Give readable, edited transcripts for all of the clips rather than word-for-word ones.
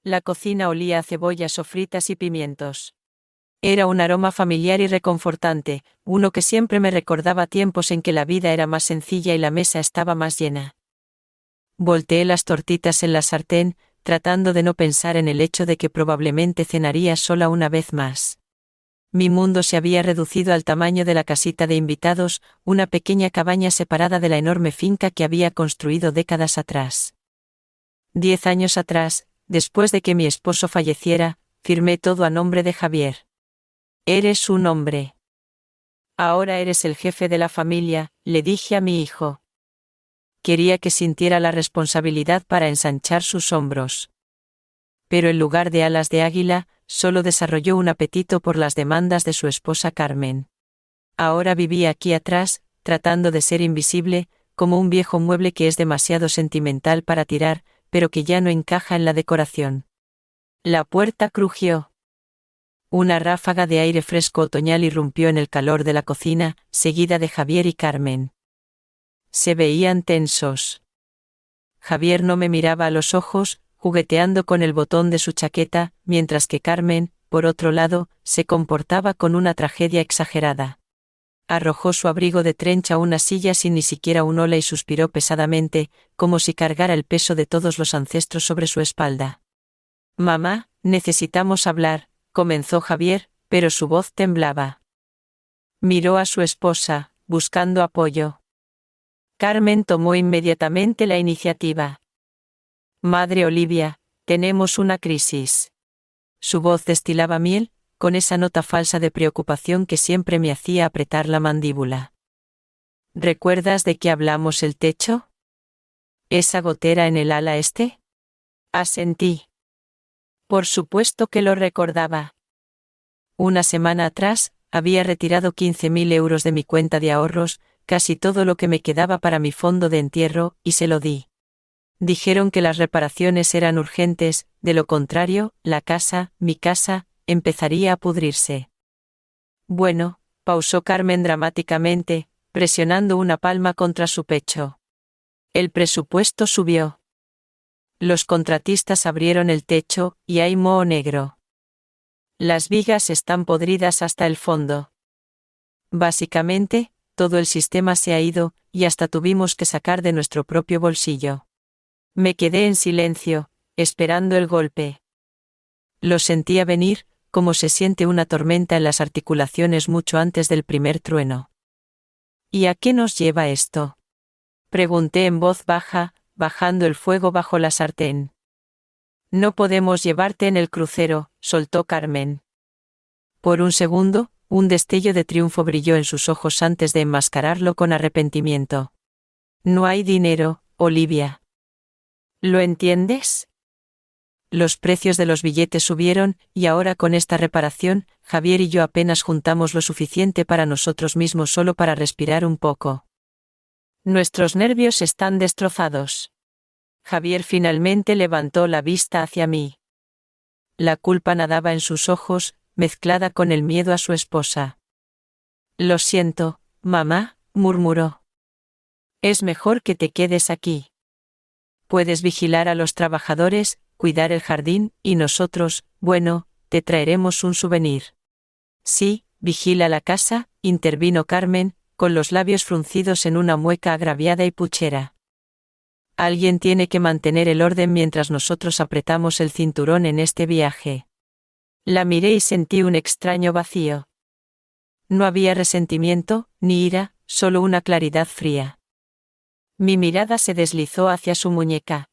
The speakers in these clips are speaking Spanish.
La cocina olía a cebollas sofritas y pimientos. Era un aroma familiar y reconfortante, uno que siempre me recordaba tiempos en que la vida era más sencilla y la mesa estaba más llena. Volteé las tortitas en la sartén, tratando de no pensar en el hecho de que probablemente cenaría sola una vez más. Mi mundo se había reducido al tamaño de la casita de invitados, una pequeña cabaña separada de la enorme finca que había construido décadas atrás. 10 años atrás, después de que mi esposo falleciera, firmé todo a nombre de Javier. Eres un hombre. Ahora eres el jefe de la familia, le dije a mi hijo. Quería que sintiera la responsabilidad para ensanchar sus hombros. Pero en lugar de alas de águila, solo desarrolló un apetito por las demandas de su esposa Carmen. Ahora vivía aquí atrás, tratando de ser invisible, como un viejo mueble que es demasiado sentimental para tirar, pero que ya no encaja en la decoración. La puerta crujió. Una ráfaga de aire fresco otoñal irrumpió en el calor de la cocina, seguida de Javier y Carmen. Se veían tensos. Javier no me miraba a los ojos, jugueteando con el botón de su chaqueta, mientras que Carmen, por otro lado, se comportaba con una tragedia exagerada. Arrojó su abrigo de trencha a una silla sin ni siquiera un hola y suspiró pesadamente, como si cargara el peso de todos los ancestros sobre su espalda. «Mamá, necesitamos hablar», comenzó Javier, pero su voz temblaba. Miró a su esposa, buscando apoyo. Carmen tomó inmediatamente la iniciativa. «Madre Olivia, tenemos una crisis». Su voz destilaba miel, con esa nota falsa de preocupación que siempre me hacía apretar la mandíbula. «¿Recuerdas de qué hablamos el techo? ¿Esa gotera en el ala este?» Asentí. Por supuesto que lo recordaba. Una semana atrás, había retirado 15.000 euros de mi cuenta de ahorros, casi todo lo que me quedaba para mi fondo de entierro, y se lo di. Dijeron que las reparaciones eran urgentes, de lo contrario, mi casa, empezaría a pudrirse. Bueno, pausó Carmen dramáticamente, presionando una palma contra su pecho. El presupuesto subió. Los contratistas abrieron el techo, y hay moho negro. Las vigas están podridas hasta el fondo. Básicamente, todo el sistema se ha ido, y hasta tuvimos que sacar de nuestro propio bolsillo. Me quedé en silencio, esperando el golpe. Lo sentía venir, como se siente una tormenta en las articulaciones mucho antes del primer trueno. ¿Y a qué nos lleva esto?, pregunté en voz baja, bajando el fuego bajo la sartén. No podemos llevarte en el crucero, soltó Carmen. Por un segundo, un destello de triunfo brilló en sus ojos antes de enmascararlo con arrepentimiento. No hay dinero, Olivia. ¿Lo entiendes? Los precios de los billetes subieron, y ahora con esta reparación, Javier y yo apenas juntamos lo suficiente para nosotros mismos solo para respirar un poco. Nuestros nervios están destrozados. Javier finalmente levantó la vista hacia mí. La culpa nadaba en sus ojos, mezclada con el miedo a su esposa. Lo siento, mamá, murmuró. Es mejor que te quedes aquí. Puedes vigilar a los trabajadores, cuidar el jardín, y nosotros, bueno, te traeremos un souvenir. Sí, vigila la casa, intervino Carmen, con los labios fruncidos en una mueca agraviada y puchera. Alguien tiene que mantener el orden mientras nosotros apretamos el cinturón en este viaje. La miré y sentí un extraño vacío. No había resentimiento, ni ira, solo una claridad fría. Mi mirada se deslizó hacia su muñeca.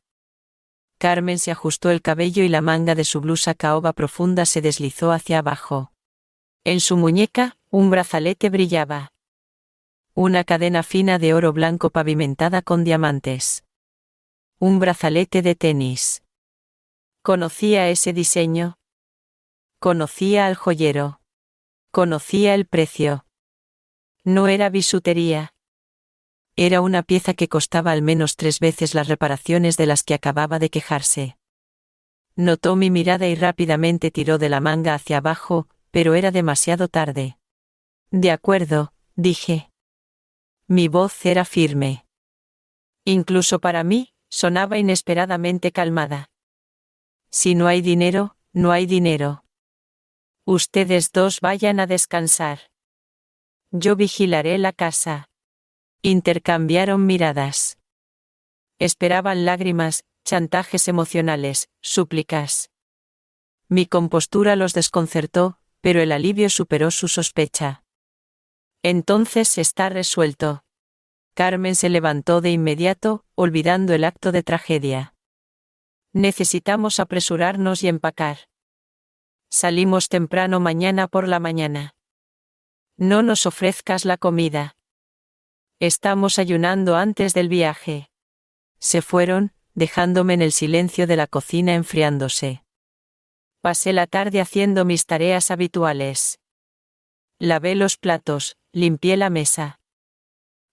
Carmen se ajustó el cabello y la manga de su blusa caoba profunda se deslizó hacia abajo. En su muñeca, un brazalete brillaba. Una cadena fina de oro blanco pavimentada con diamantes. Un brazalete de tenis. ¿Conocía ese diseño? Conocía al joyero. Conocía el precio. No era bisutería. Era una pieza que costaba al menos 3 veces las reparaciones de las que acababa de quejarse. Notó mi mirada y rápidamente tiró de la manga hacia abajo, pero era demasiado tarde. De acuerdo, dije. Mi voz era firme. Incluso para mí, sonaba inesperadamente calmada. Si no hay dinero, no hay dinero. Ustedes dos vayan a descansar. Yo vigilaré la casa. Intercambiaron miradas. Esperaban lágrimas, chantajes emocionales, súplicas. Mi compostura los desconcertó, pero el alivio superó su sospecha. Entonces está resuelto. Carmen se levantó de inmediato, olvidando el acto de tragedia. Necesitamos apresurarnos y empacar. Salimos temprano mañana por la mañana. No nos ofrezcas la comida. Estamos ayunando antes del viaje. Se fueron, dejándome en el silencio de la cocina enfriándose. Pasé la tarde haciendo mis tareas habituales. Lavé los platos, limpié la mesa.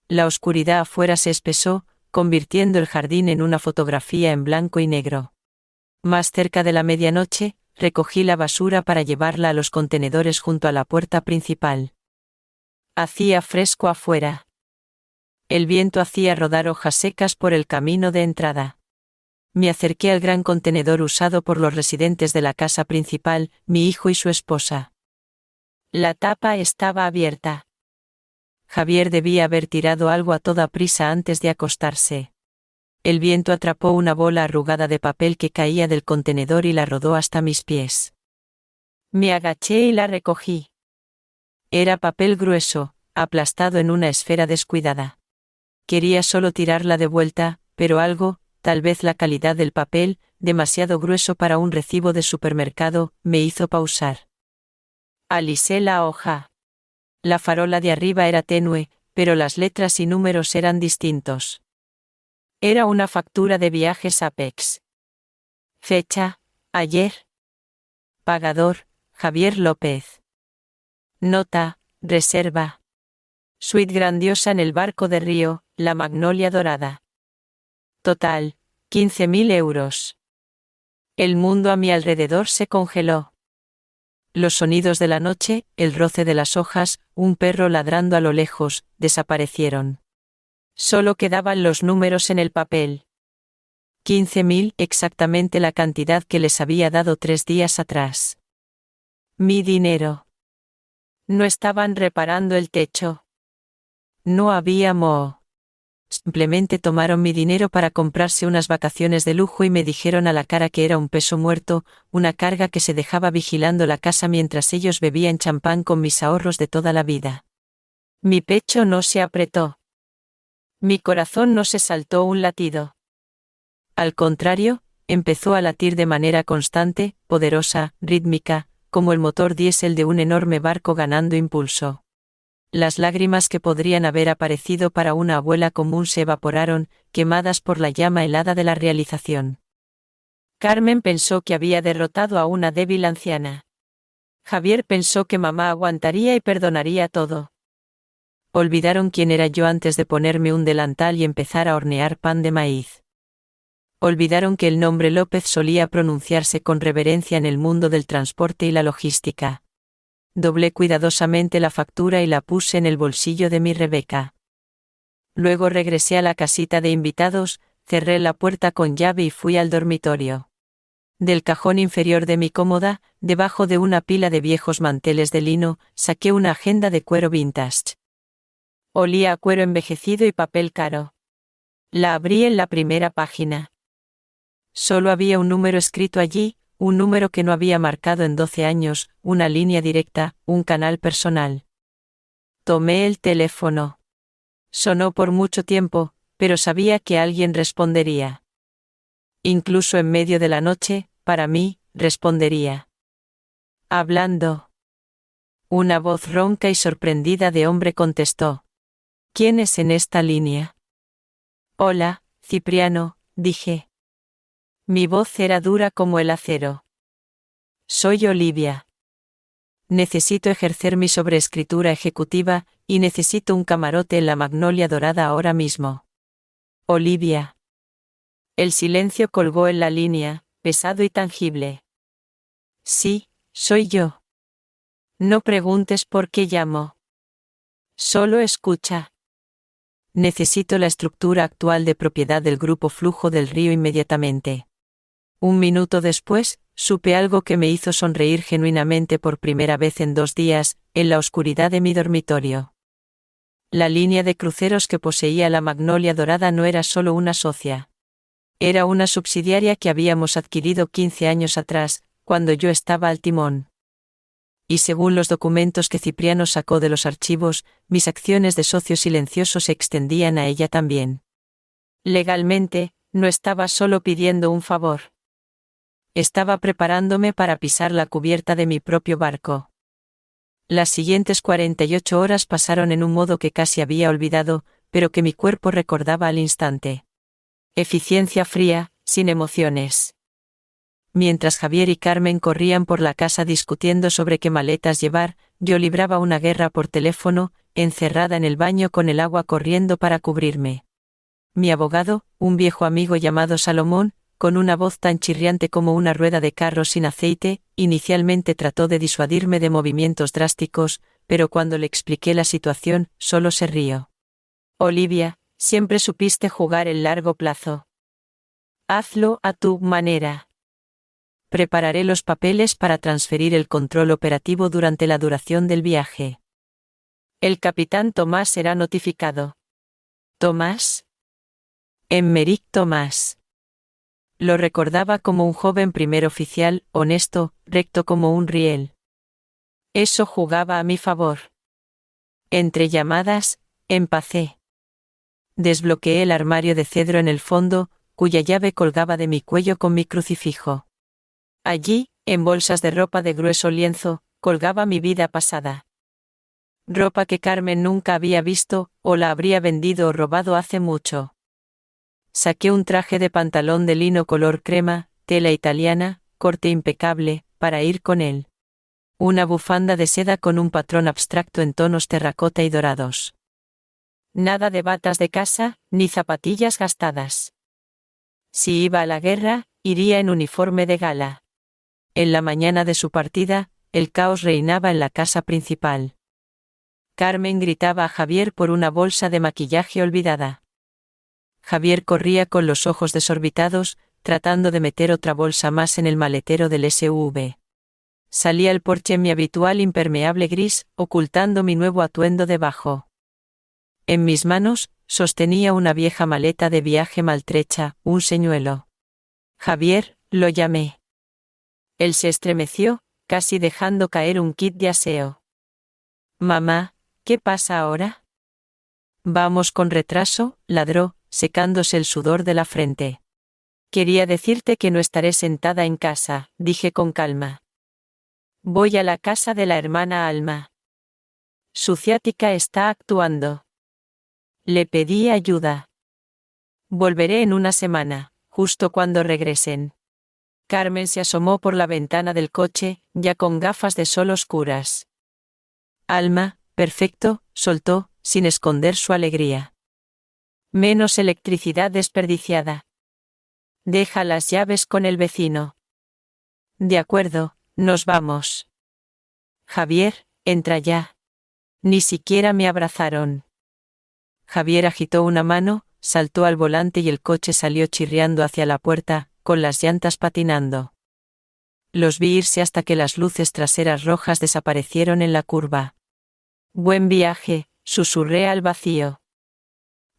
La oscuridad afuera se espesó, convirtiendo el jardín en una fotografía en blanco y negro. Más cerca de la medianoche, recogí la basura para llevarla a los contenedores junto a la puerta principal. Hacía fresco afuera. El viento hacía rodar hojas secas por el camino de entrada. Me acerqué al gran contenedor usado por los residentes de la casa principal, mi hijo y su esposa. La tapa estaba abierta. Javier debía haber tirado algo a toda prisa antes de acostarse. El viento atrapó una bola arrugada de papel que caía del contenedor y la rodó hasta mis pies. Me agaché y la recogí. Era papel grueso, aplastado en una esfera descuidada. Quería solo tirarla de vuelta, pero algo, tal vez la calidad del papel, demasiado grueso para un recibo de supermercado, me hizo pausar. Alisé la hoja. La farola de arriba era tenue, pero las letras y números eran distintos. Era una factura de viajes Apex. Fecha, ayer. Pagador, Javier López. Nota, reserva. Suite grandiosa en el barco de Río, la Magnolia Dorada. Total, 15.000 euros. El mundo a mi alrededor se congeló. Los sonidos de la noche, el roce de las hojas, un perro ladrando a lo lejos, desaparecieron. Solo quedaban los números en el papel. 15.000, exactamente la cantidad que les había dado 3 días atrás. Mi dinero. No estaban reparando el techo. No había moho. Simplemente tomaron mi dinero para comprarse unas vacaciones de lujo y me dijeron a la cara que era un peso muerto, una carga que se dejaba vigilando la casa mientras ellos bebían champán con mis ahorros de toda la vida. Mi pecho no se apretó. Mi corazón no se saltó un latido. Al contrario, empezó a latir de manera constante, poderosa, rítmica, como el motor diésel de un enorme barco ganando impulso. Las lágrimas que podrían haber aparecido para una abuela común se evaporaron, quemadas por la llama helada de la realización. Carmen pensó que había derrotado a una débil anciana. Javier pensó que mamá aguantaría y perdonaría todo. Olvidaron quién era yo antes de ponerme un delantal y empezar a hornear pan de maíz. Olvidaron que el nombre López solía pronunciarse con reverencia en el mundo del transporte y la logística. Doblé cuidadosamente la factura y la puse en el bolsillo de mi Rebeca. Luego regresé a la casita de invitados, cerré la puerta con llave y fui al dormitorio. Del cajón inferior de mi cómoda, debajo de una pila de viejos manteles de lino, saqué una agenda de cuero vintage. Olía a cuero envejecido y papel caro. La abrí en la primera página. Solo había un número escrito allí, un número que no había marcado en 12 años, una línea directa, un canal personal. Tomé el teléfono. Sonó por mucho tiempo, pero sabía que alguien respondería. Incluso en medio de la noche, para mí, respondería. Hablando. Una voz ronca y sorprendida de hombre contestó. ¿Quién es en esta línea? Hola, Cipriano, dije. Mi voz era dura como el acero. Soy Olivia. Necesito ejercer mi sobreescritura ejecutiva, y necesito un camarote en la Magnolia Dorada ahora mismo. Olivia. El silencio colgó en la línea, pesado y tangible. Sí, soy yo. No preguntes por qué llamo. Solo escucha. Necesito la estructura actual de propiedad del Grupo Flujo del Río inmediatamente. Un minuto después, supe algo que me hizo sonreír genuinamente por primera vez en 2 días, en la oscuridad de mi dormitorio. La línea de cruceros que poseía la Magnolia Dorada no era solo una socia. Era una subsidiaria que habíamos adquirido 15 años atrás, cuando yo estaba al timón. Y según los documentos que Cipriano sacó de los archivos, mis acciones de socio silencioso se extendían a ella también. Legalmente, no estaba solo pidiendo un favor. Estaba preparándome para pisar la cubierta de mi propio barco. Las siguientes 48 horas pasaron en un modo que casi había olvidado, pero que mi cuerpo recordaba al instante. Eficiencia fría, sin emociones. Mientras Javier y Carmen corrían por la casa discutiendo sobre qué maletas llevar, yo libraba una guerra por teléfono, encerrada en el baño con el agua corriendo para cubrirme. Mi abogado, un viejo amigo llamado Salomón, con una voz tan chirriante como una rueda de carro sin aceite, inicialmente trató de disuadirme de movimientos drásticos, pero cuando le expliqué la situación, solo se rió. Olivia, siempre supiste jugar el largo plazo. Hazlo a tu manera. Prepararé los papeles para transferir el control operativo durante la duración del viaje. El capitán Tomás será notificado. ¿Tomás? Emmerick Tomás. Lo recordaba como un joven primer oficial, honesto, recto como un riel. Eso jugaba a mi favor. Entre llamadas, empacé. Desbloqueé el armario de cedro en el fondo, cuya llave colgaba de mi cuello con mi crucifijo. Allí, en bolsas de ropa de grueso lienzo, colgaba mi vida pasada. Ropa que Carmen nunca había visto, o la habría vendido o robado hace mucho. Saqué un traje de pantalón de lino color crema, tela italiana, corte impecable, para ir con él. Una bufanda de seda con un patrón abstracto en tonos terracota y dorados. Nada de batas de casa, ni zapatillas gastadas. Si iba a la guerra, iría en uniforme de gala. En la mañana de su partida, el caos reinaba en la casa principal. Carmen gritaba a Javier por una bolsa de maquillaje olvidada. Javier corría con los ojos desorbitados, tratando de meter otra bolsa más en el maletero del SUV. Salí al porche en mi habitual impermeable gris, ocultando mi nuevo atuendo debajo. En mis manos, sostenía una vieja maleta de viaje maltrecha, un señuelo. Javier, lo llamé. Él se estremeció, casi dejando caer un kit de aseo. Mamá, ¿qué pasa ahora? Vamos con retraso, ladró, secándose el sudor de la frente. Quería decirte que no estaré sentada en casa, dije con calma. Voy a la casa de la hermana Alma. Su ciática está actuando. Le pedí ayuda. Volveré en una semana, justo cuando regresen. Carmen se asomó por la ventana del coche, ya con gafas de sol oscuras. Alma, perfecto, soltó, sin esconder su alegría. Menos electricidad desperdiciada. Deja las llaves con el vecino. De acuerdo, nos vamos. Javier, entra ya. Ni siquiera me abrazaron. Javier agitó una mano, saltó al volante y el coche salió chirriando hacia la puerta, con las llantas patinando. Los vi irse hasta que las luces traseras rojas desaparecieron en la curva. Buen viaje, susurré al vacío.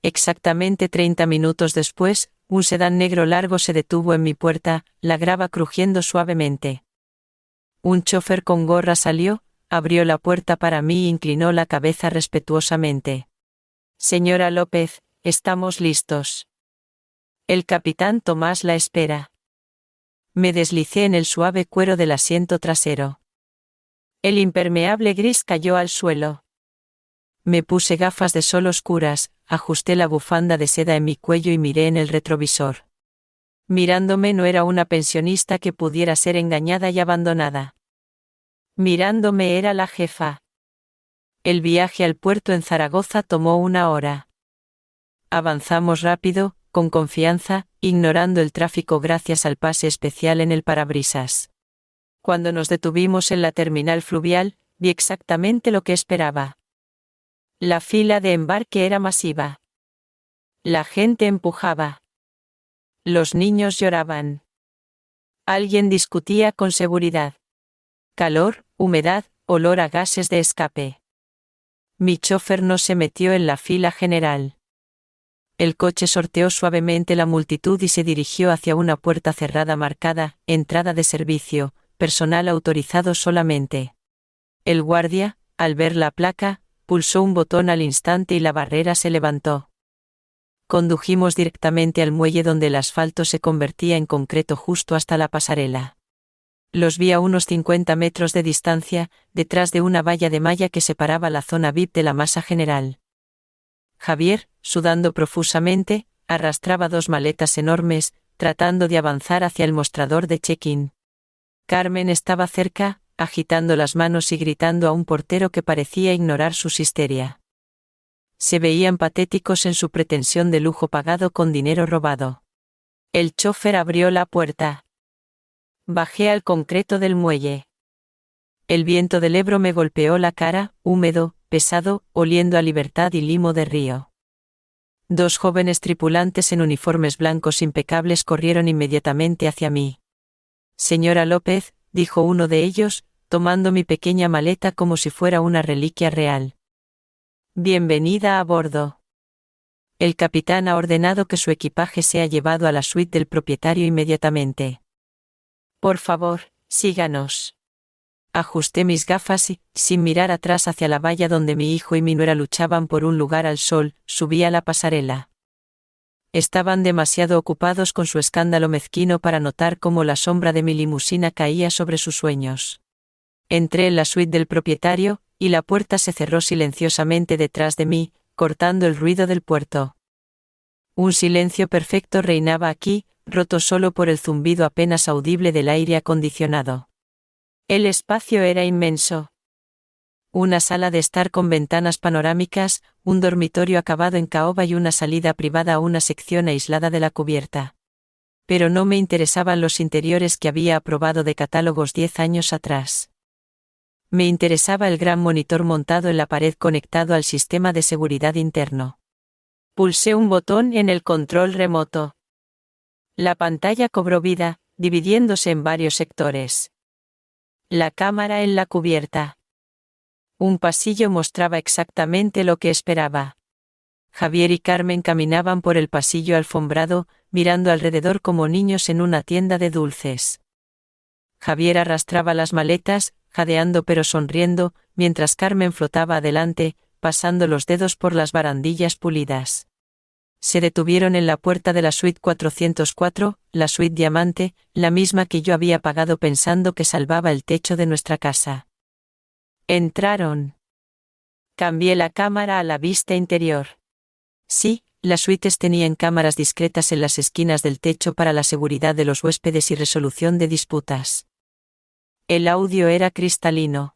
Exactamente 30 minutos después, un sedán negro largo se detuvo en mi puerta, la grava crujiendo suavemente. Un chofer con gorra salió, abrió la puerta para mí e inclinó la cabeza respetuosamente. Señora López, estamos listos. El capitán Tomás la espera. Me deslicé en el suave cuero del asiento trasero. El impermeable gris cayó al suelo. Me puse gafas de sol oscuras, ajusté la bufanda de seda en mi cuello y miré en el retrovisor. Mirándome no era una pensionista que pudiera ser engañada y abandonada. Mirándome era la jefa. El viaje al puerto en Zaragoza tomó 1 hora. Avanzamos rápido, con confianza, ignorando el tráfico gracias al pase especial en el parabrisas. Cuando nos detuvimos en la terminal fluvial, vi exactamente lo que esperaba. La fila de embarque era masiva. La gente empujaba. Los niños lloraban. Alguien discutía con seguridad. Calor, humedad, olor a gases de escape. Mi chofer no se metió en la fila general. El coche sorteó suavemente la multitud y se dirigió hacia una puerta cerrada marcada, entrada de servicio, personal autorizado solamente. El guardia, al ver la placa, pulsó un botón al instante y la barrera se levantó. Condujimos directamente al muelle donde el asfalto se convertía en concreto justo hasta la pasarela. Los vi a unos 50 metros de distancia, detrás de una valla de malla que separaba la zona VIP de la masa general. Javier, sudando profusamente, arrastraba 2 maletas enormes, tratando de avanzar hacia el mostrador de check-in. Carmen estaba cerca, agitando las manos y gritando a un portero que parecía ignorar su histeria. Se veían patéticos en su pretensión de lujo pagado con dinero robado. El chofer abrió la puerta. Bajé al concreto del muelle. El viento del Ebro me golpeó la cara, húmedo, pesado, oliendo a libertad y limo de río. 2 jóvenes tripulantes en uniformes blancos impecables corrieron inmediatamente hacia mí. Señora López, dijo uno de ellos, tomando mi pequeña maleta como si fuera una reliquia real. Bienvenida a bordo. El capitán ha ordenado que su equipaje sea llevado a la suite del propietario inmediatamente. Por favor, síganos. Ajusté mis gafas y, sin mirar atrás hacia la valla donde mi hijo y mi nuera luchaban por un lugar al sol, subí a la pasarela. Estaban demasiado ocupados con su escándalo mezquino para notar cómo la sombra de mi limusina caía sobre sus sueños. Entré en la suite del propietario, y la puerta se cerró silenciosamente detrás de mí, cortando el ruido del puerto. Un silencio perfecto reinaba aquí, roto solo por el zumbido apenas audible del aire acondicionado. El espacio era inmenso. Una sala de estar con ventanas panorámicas, un dormitorio acabado en caoba y una salida privada a una sección aislada de la cubierta. Pero no me interesaban los interiores que había aprobado de catálogos 10 años atrás. Me interesaba el gran monitor montado en la pared conectado al sistema de seguridad interno. Pulsé un botón en el control remoto. La pantalla cobró vida, dividiéndose en varios sectores. La cámara en la cubierta. Un pasillo mostraba exactamente lo que esperaba. Javier y Carmen caminaban por el pasillo alfombrado, mirando alrededor como niños en una tienda de dulces. Javier arrastraba las maletas, jadeando pero sonriendo, mientras Carmen flotaba adelante, pasando los dedos por las barandillas pulidas. Se detuvieron en la puerta de la suite 404, la suite diamante, la misma que yo había pagado pensando que salvaba el techo de nuestra casa. Entraron. Cambié la cámara a la vista interior. Sí, las suites tenían cámaras discretas en las esquinas del techo para la seguridad de los huéspedes y resolución de disputas. El audio era cristalino.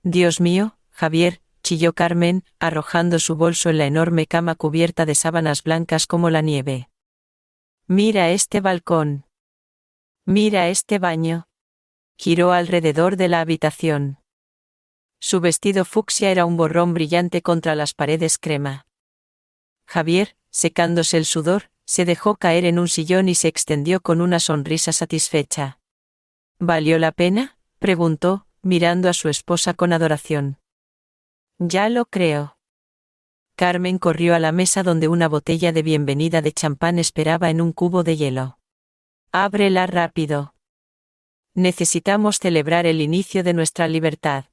Dios mío, Javier, chilló Carmen, arrojando su bolso en la enorme cama cubierta de sábanas blancas como la nieve. Mira este balcón. Mira este baño. Giró alrededor de la habitación. Su vestido fucsia era un borrón brillante contra las paredes crema. Javier, secándose el sudor, se dejó caer en un sillón y se extendió con una sonrisa satisfecha. ¿Valió la pena?, preguntó, mirando a su esposa con adoración. Ya lo creo. Carmen corrió a la mesa donde una botella de bienvenida de champán esperaba en un cubo de hielo. Ábrela rápido. Necesitamos celebrar el inicio de nuestra libertad.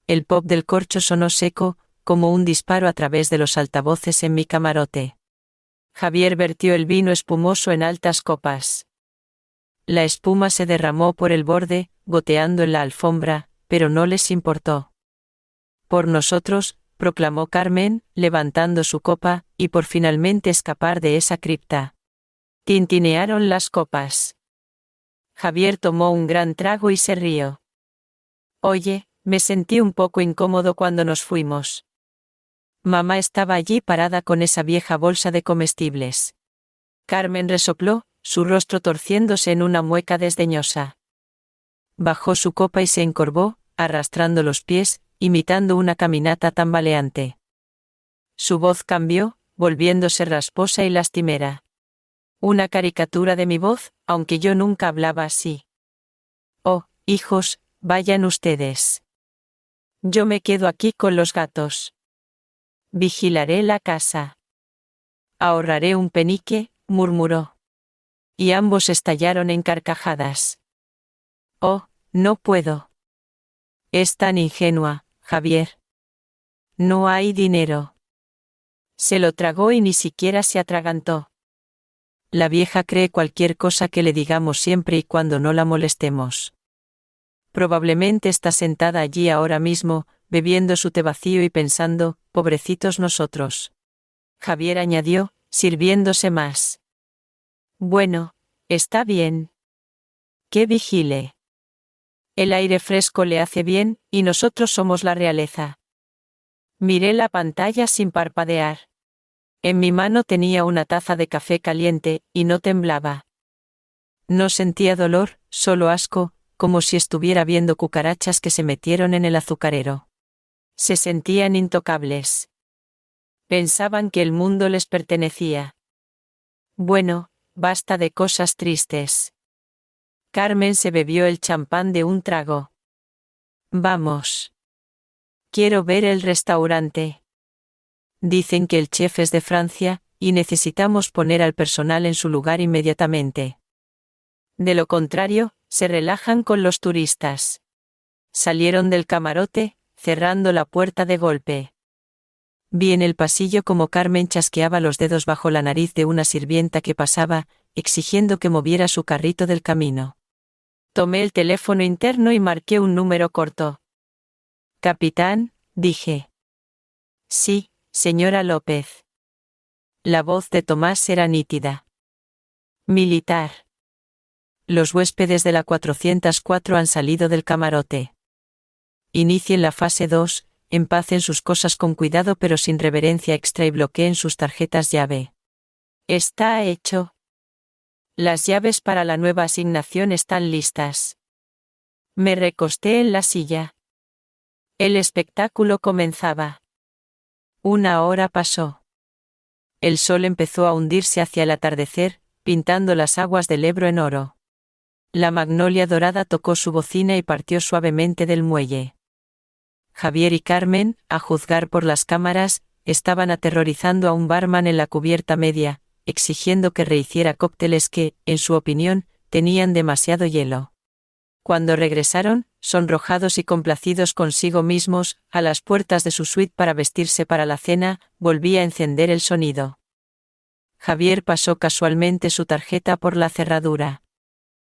El pop del corcho sonó seco, como un disparo a través de los altavoces en mi camarote. Javier vertió el vino espumoso en altas copas. La espuma se derramó por el borde, goteando en la alfombra, pero no les importó. Por nosotros, proclamó Carmen, levantando su copa, y por finalmente escapar de esa cripta. Tintinearon las copas. Javier tomó un gran trago y se rió. Oye, me sentí un poco incómodo cuando nos fuimos. Mamá estaba allí parada con esa vieja bolsa de comestibles. Carmen resopló, su rostro torciéndose en una mueca desdeñosa. Bajó su copa y se encorvó, arrastrando los pies, imitando una caminata tambaleante. Su voz cambió, volviéndose rasposa y lastimera. Una caricatura de mi voz, aunque yo nunca hablaba así. Oh, hijos, vayan ustedes. Yo me quedo aquí con los gatos. Vigilaré la casa. Ahorraré un penique, murmuró. Y ambos estallaron en carcajadas. Oh, no puedo. Es tan ingenua, Javier. No hay dinero. Se lo tragó y ni siquiera se atragantó. La vieja cree cualquier cosa que le digamos siempre y cuando no la molestemos. Probablemente está sentada allí ahora mismo, bebiendo su té vacío y pensando, pobrecitos nosotros. Javier añadió, sirviéndose más. Bueno, está bien. Que vigile. El aire fresco le hace bien, y nosotros somos la realeza. Miré la pantalla sin parpadear. En mi mano tenía una taza de café caliente, y no temblaba. No sentía dolor, solo asco, como si estuviera viendo cucarachas que se metieron en el azucarero. Se sentían intocables. Pensaban que el mundo les pertenecía. Bueno, basta de cosas tristes. Carmen se bebió el champán de un trago. Vamos. Quiero ver el restaurante. Dicen que el chef es de Francia, y necesitamos poner al personal en su lugar inmediatamente. De lo contrario, se relajan con los turistas. Salieron del camarote, cerrando la puerta de golpe. Vi en el pasillo como Carmen chasqueaba los dedos bajo la nariz de una sirvienta que pasaba, exigiendo que moviera su carrito del camino. Tomé el teléfono interno y marqué un número corto. Capitán, dije. Sí, señora López. La voz de Tomás era nítida. Militar. Los huéspedes de la 404 han salido del camarote. Inicien la fase 2, empacen sus cosas con cuidado pero sin reverencia extra y bloqueen sus tarjetas llave. Está hecho. Las llaves para la nueva asignación están listas. Me recosté en la silla. El espectáculo comenzaba. 1 hora pasó. El sol empezó a hundirse hacia el atardecer, pintando las aguas del Ebro en oro. La magnolia dorada tocó su bocina y partió suavemente del muelle. Javier y Carmen, a juzgar por las cámaras, estaban aterrorizando a un barman en la cubierta media, exigiendo que rehiciera cócteles que, en su opinión, tenían demasiado hielo. Cuando regresaron, sonrojados y complacidos consigo mismos, a las puertas de su suite para vestirse para la cena, volví a encender el sonido. Javier pasó casualmente su tarjeta por la cerradura.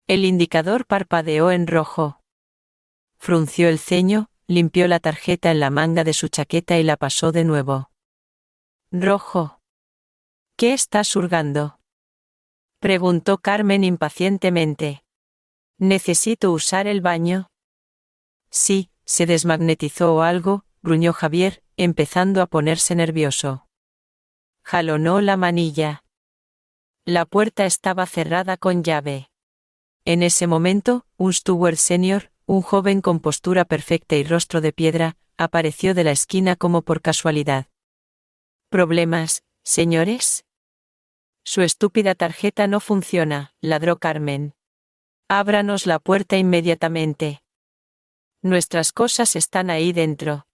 El indicador parpadeó en rojo. Frunció el ceño, limpió la tarjeta en la manga de su chaqueta y la pasó de nuevo. Rojo. ¿Qué estás hurgando? Preguntó Carmen impacientemente. ¿Necesito usar el baño? Sí, se desmagnetizó o algo, gruñó Javier, empezando a ponerse nervioso. Jalonó la manilla. La puerta estaba cerrada con llave. En ese momento, un steward senior, un joven con postura perfecta y rostro de piedra, apareció de la esquina como por casualidad. ¿Problemas, señores? Su estúpida tarjeta no funciona, ladró Carmen. Ábranos la puerta inmediatamente. Nuestras cosas están ahí dentro.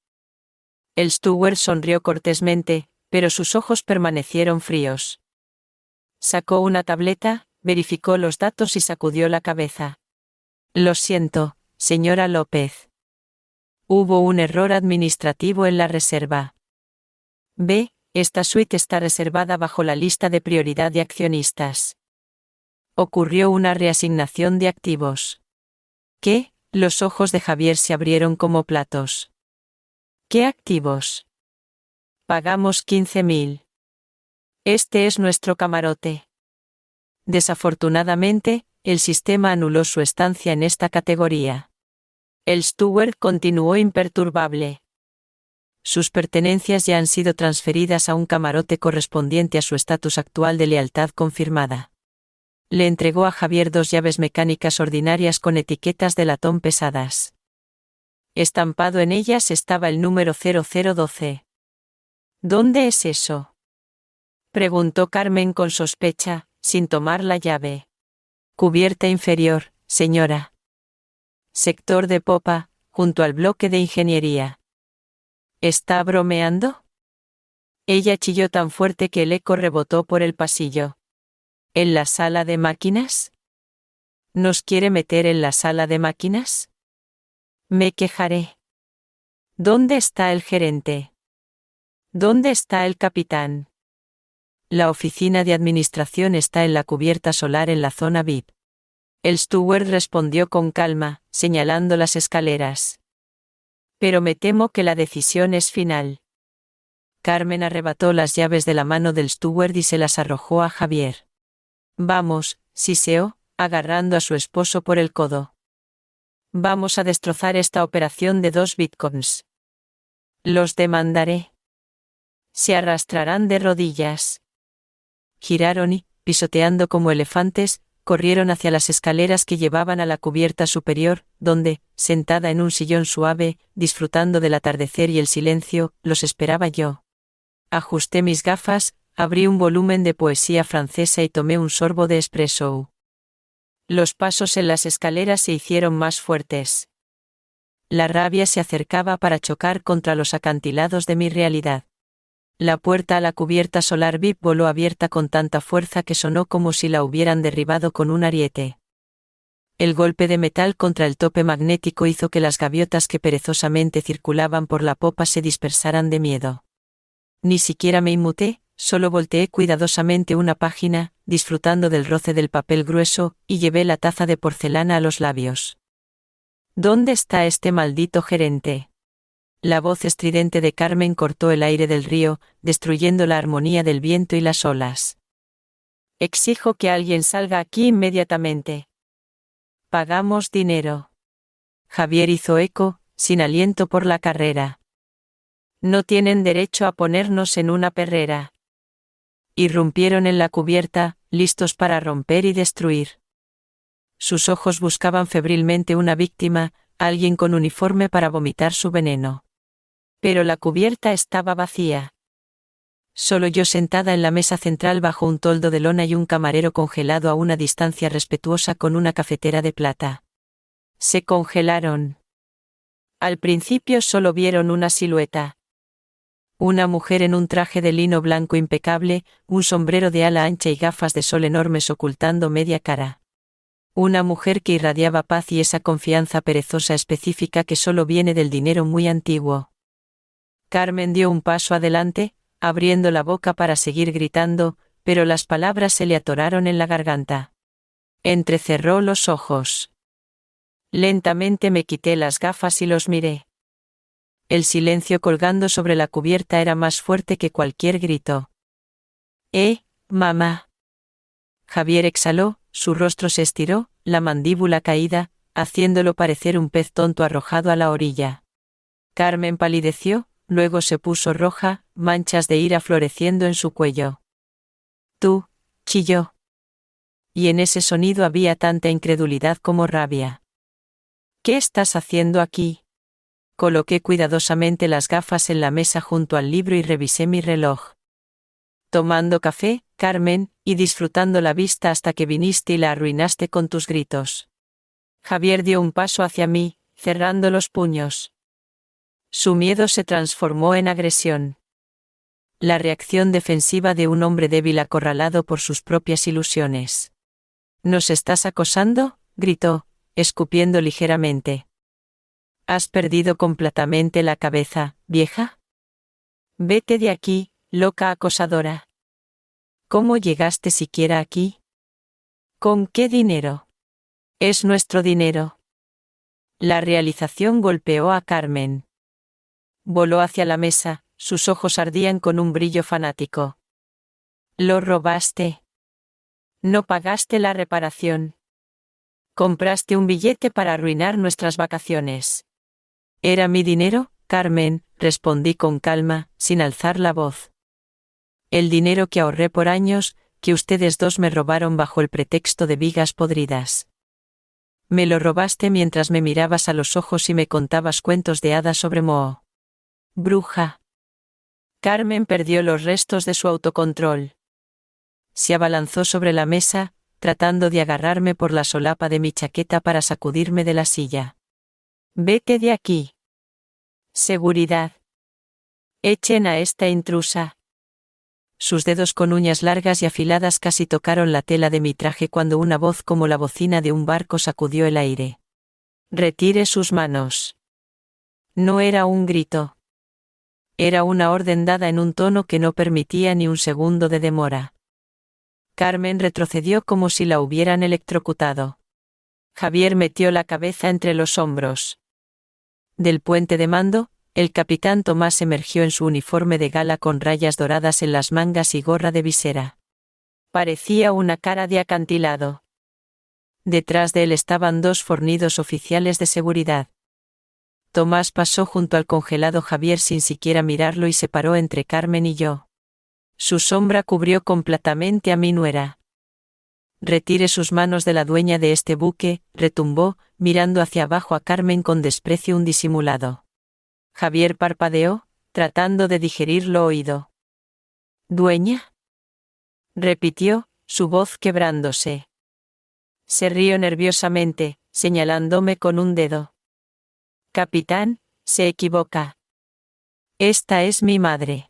El steward sonrió cortésmente, pero sus ojos permanecieron fríos. Sacó una tableta, verificó los datos y sacudió la cabeza. Lo siento, señora López. Hubo un error administrativo en la reserva. B. Esta suite está reservada bajo la lista de prioridad de accionistas. Ocurrió una reasignación de activos. ¿Qué? Los ojos de Javier se abrieron como platos. ¿Qué activos? Pagamos 15.000. Este es nuestro camarote. Desafortunadamente, el sistema anuló su estancia en esta categoría. El steward continuó imperturbable. Sus pertenencias ya han sido transferidas a un camarote correspondiente a su estatus actual de lealtad confirmada. Le entregó a Javier 2 llaves mecánicas ordinarias con etiquetas de latón pesadas. Estampado en ellas estaba el número 0012. ¿Dónde es eso? Preguntó Carmen con sospecha, sin tomar la llave. Cubierta inferior, señora. Sector de popa, junto al bloque de ingeniería. ¿Está bromeando? Ella chilló tan fuerte que el eco rebotó por el pasillo. ¿En la sala de máquinas? ¿Nos quiere meter en la sala de máquinas? Me quejaré. ¿Dónde está el gerente? ¿Dónde está el capitán? La oficina de administración está en la cubierta solar en la zona VIP. El steward respondió con calma, señalando las escaleras. Pero me temo que la decisión es final. Carmen arrebató las llaves de la mano del steward y se las arrojó a Javier. Vamos, siseó, agarrando a su esposo por el codo. Vamos a destrozar esta operación de 2 bitcoins. Los demandaré. Se arrastrarán de rodillas. Giraron y, pisoteando como elefantes, corrieron hacia las escaleras que llevaban a la cubierta superior, donde, sentada en un sillón suave, disfrutando del atardecer y el silencio, los esperaba yo. Ajusté mis gafas, abrí un volumen de poesía francesa y tomé un sorbo de espresso. Los pasos en las escaleras se hicieron más fuertes. La rabia se acercaba para chocar contra los acantilados de mi realidad. La puerta a la cubierta solar VIP voló abierta con tanta fuerza que sonó como si la hubieran derribado con un ariete. El golpe de metal contra el tope magnético hizo que las gaviotas que perezosamente circulaban por la popa se dispersaran de miedo. Ni siquiera me inmuté, solo volteé cuidadosamente una página, disfrutando del roce del papel grueso, y llevé la taza de porcelana a los labios. ¿Dónde está este maldito gerente? La voz estridente de Carmen cortó el aire del río, destruyendo la armonía del viento y las olas. Exijo que alguien salga aquí inmediatamente. Pagamos dinero. Javier hizo eco, sin aliento por la carrera. No tienen derecho a ponernos en una perrera. Irrumpieron en la cubierta, listos para romper y destruir. Sus ojos buscaban febrilmente una víctima, alguien con uniforme para vomitar su veneno. Pero la cubierta estaba vacía. Solo yo sentada en la mesa central bajo un toldo de lona y un camarero congelado a una distancia respetuosa con una cafetera de plata. Se congelaron. Al principio solo vieron una silueta. Una mujer en un traje de lino blanco impecable, un sombrero de ala ancha y gafas de sol enormes ocultando media cara. Una mujer que irradiaba paz y esa confianza perezosa específica que solo viene del dinero muy antiguo. Carmen dio un paso adelante, abriendo la boca para seguir gritando, pero las palabras se le atoraron en la garganta. Entrecerró los ojos. Lentamente me quité las gafas y los miré. El silencio colgando sobre la cubierta era más fuerte que cualquier grito. Mamá. Javier exhaló, su rostro se estiró, la mandíbula caída, haciéndolo parecer un pez tonto arrojado a la orilla. Carmen palideció, luego se puso roja, manchas de ira floreciendo en su cuello. Tú, chilló. Y en ese sonido había tanta incredulidad como rabia. ¿Qué estás haciendo aquí? Coloqué cuidadosamente las gafas en la mesa junto al libro y revisé mi reloj. Tomando café, Carmen, y disfrutando la vista hasta que viniste y la arruinaste con tus gritos. Javier dio un paso hacia mí, cerrando los puños. Su miedo se transformó en agresión. La reacción defensiva de un hombre débil acorralado por sus propias ilusiones. ¿Nos estás acosando?, gritó, escupiendo ligeramente. ¿Has perdido completamente la cabeza, vieja? Vete de aquí, loca acosadora. ¿Cómo llegaste siquiera aquí? ¿Con qué dinero? Es nuestro dinero. La realización golpeó a Carmen. Voló hacia la mesa, sus ojos ardían con un brillo fanático. ¿Lo robaste? No pagaste la reparación. Compraste un billete para arruinar nuestras vacaciones. ¿Era mi dinero, Carmen?, respondí con calma, sin alzar la voz. El dinero que ahorré por años, que ustedes dos me robaron bajo el pretexto de vigas podridas. Me lo robaste mientras me mirabas a los ojos y me contabas cuentos de hadas sobre Moho. Bruja. Carmen perdió los restos de su autocontrol. Se abalanzó sobre la mesa, tratando de agarrarme por la solapa de mi chaqueta para sacudirme de la silla. «Vete de aquí. Seguridad. Echen a esta intrusa». Sus dedos con uñas largas y afiladas casi tocaron la tela de mi traje cuando una voz como la bocina de un barco sacudió el aire. «Retire sus manos». No era un grito. Era una orden dada en un tono que no permitía ni un segundo de demora. Carmen retrocedió como si la hubieran electrocutado. Javier metió la cabeza entre los hombros. Del puente de mando, el capitán Tomás emergió en su uniforme de gala con rayas doradas en las mangas y gorra de visera. Parecía una cara de acantilado. Detrás de él estaban dos fornidos oficiales de seguridad. Tomás pasó junto al congelado Javier sin siquiera mirarlo y se paró entre Carmen y yo. Su sombra cubrió completamente a mi nuera. «Retire sus manos de la dueña de este buque», retumbó, mirando hacia abajo a Carmen con desprecio disimulado. Javier parpadeó, tratando de digerir lo oído. «¿Dueña?», repitió, su voz quebrándose. Se rió nerviosamente, señalándome con un dedo. «Capitán, se equivoca. Esta es mi madre.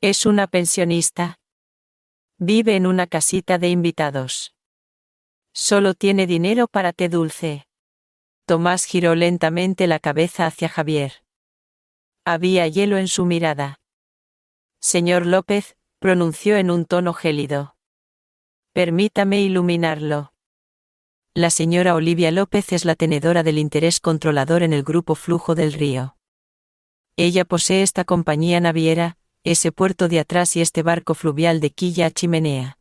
Es una pensionista. Vive en una casita de invitados. Solo tiene dinero para té dulce». Tomás giró lentamente la cabeza hacia Javier. Había hielo en su mirada. «Señor López», pronunció en un tono gélido. «Permítame iluminarlo. La señora Olivia López es la tenedora del interés controlador en el grupo Flujo del Río. Ella posee esta compañía naviera, ese puerto de atrás y este barco fluvial de quilla a chimenea».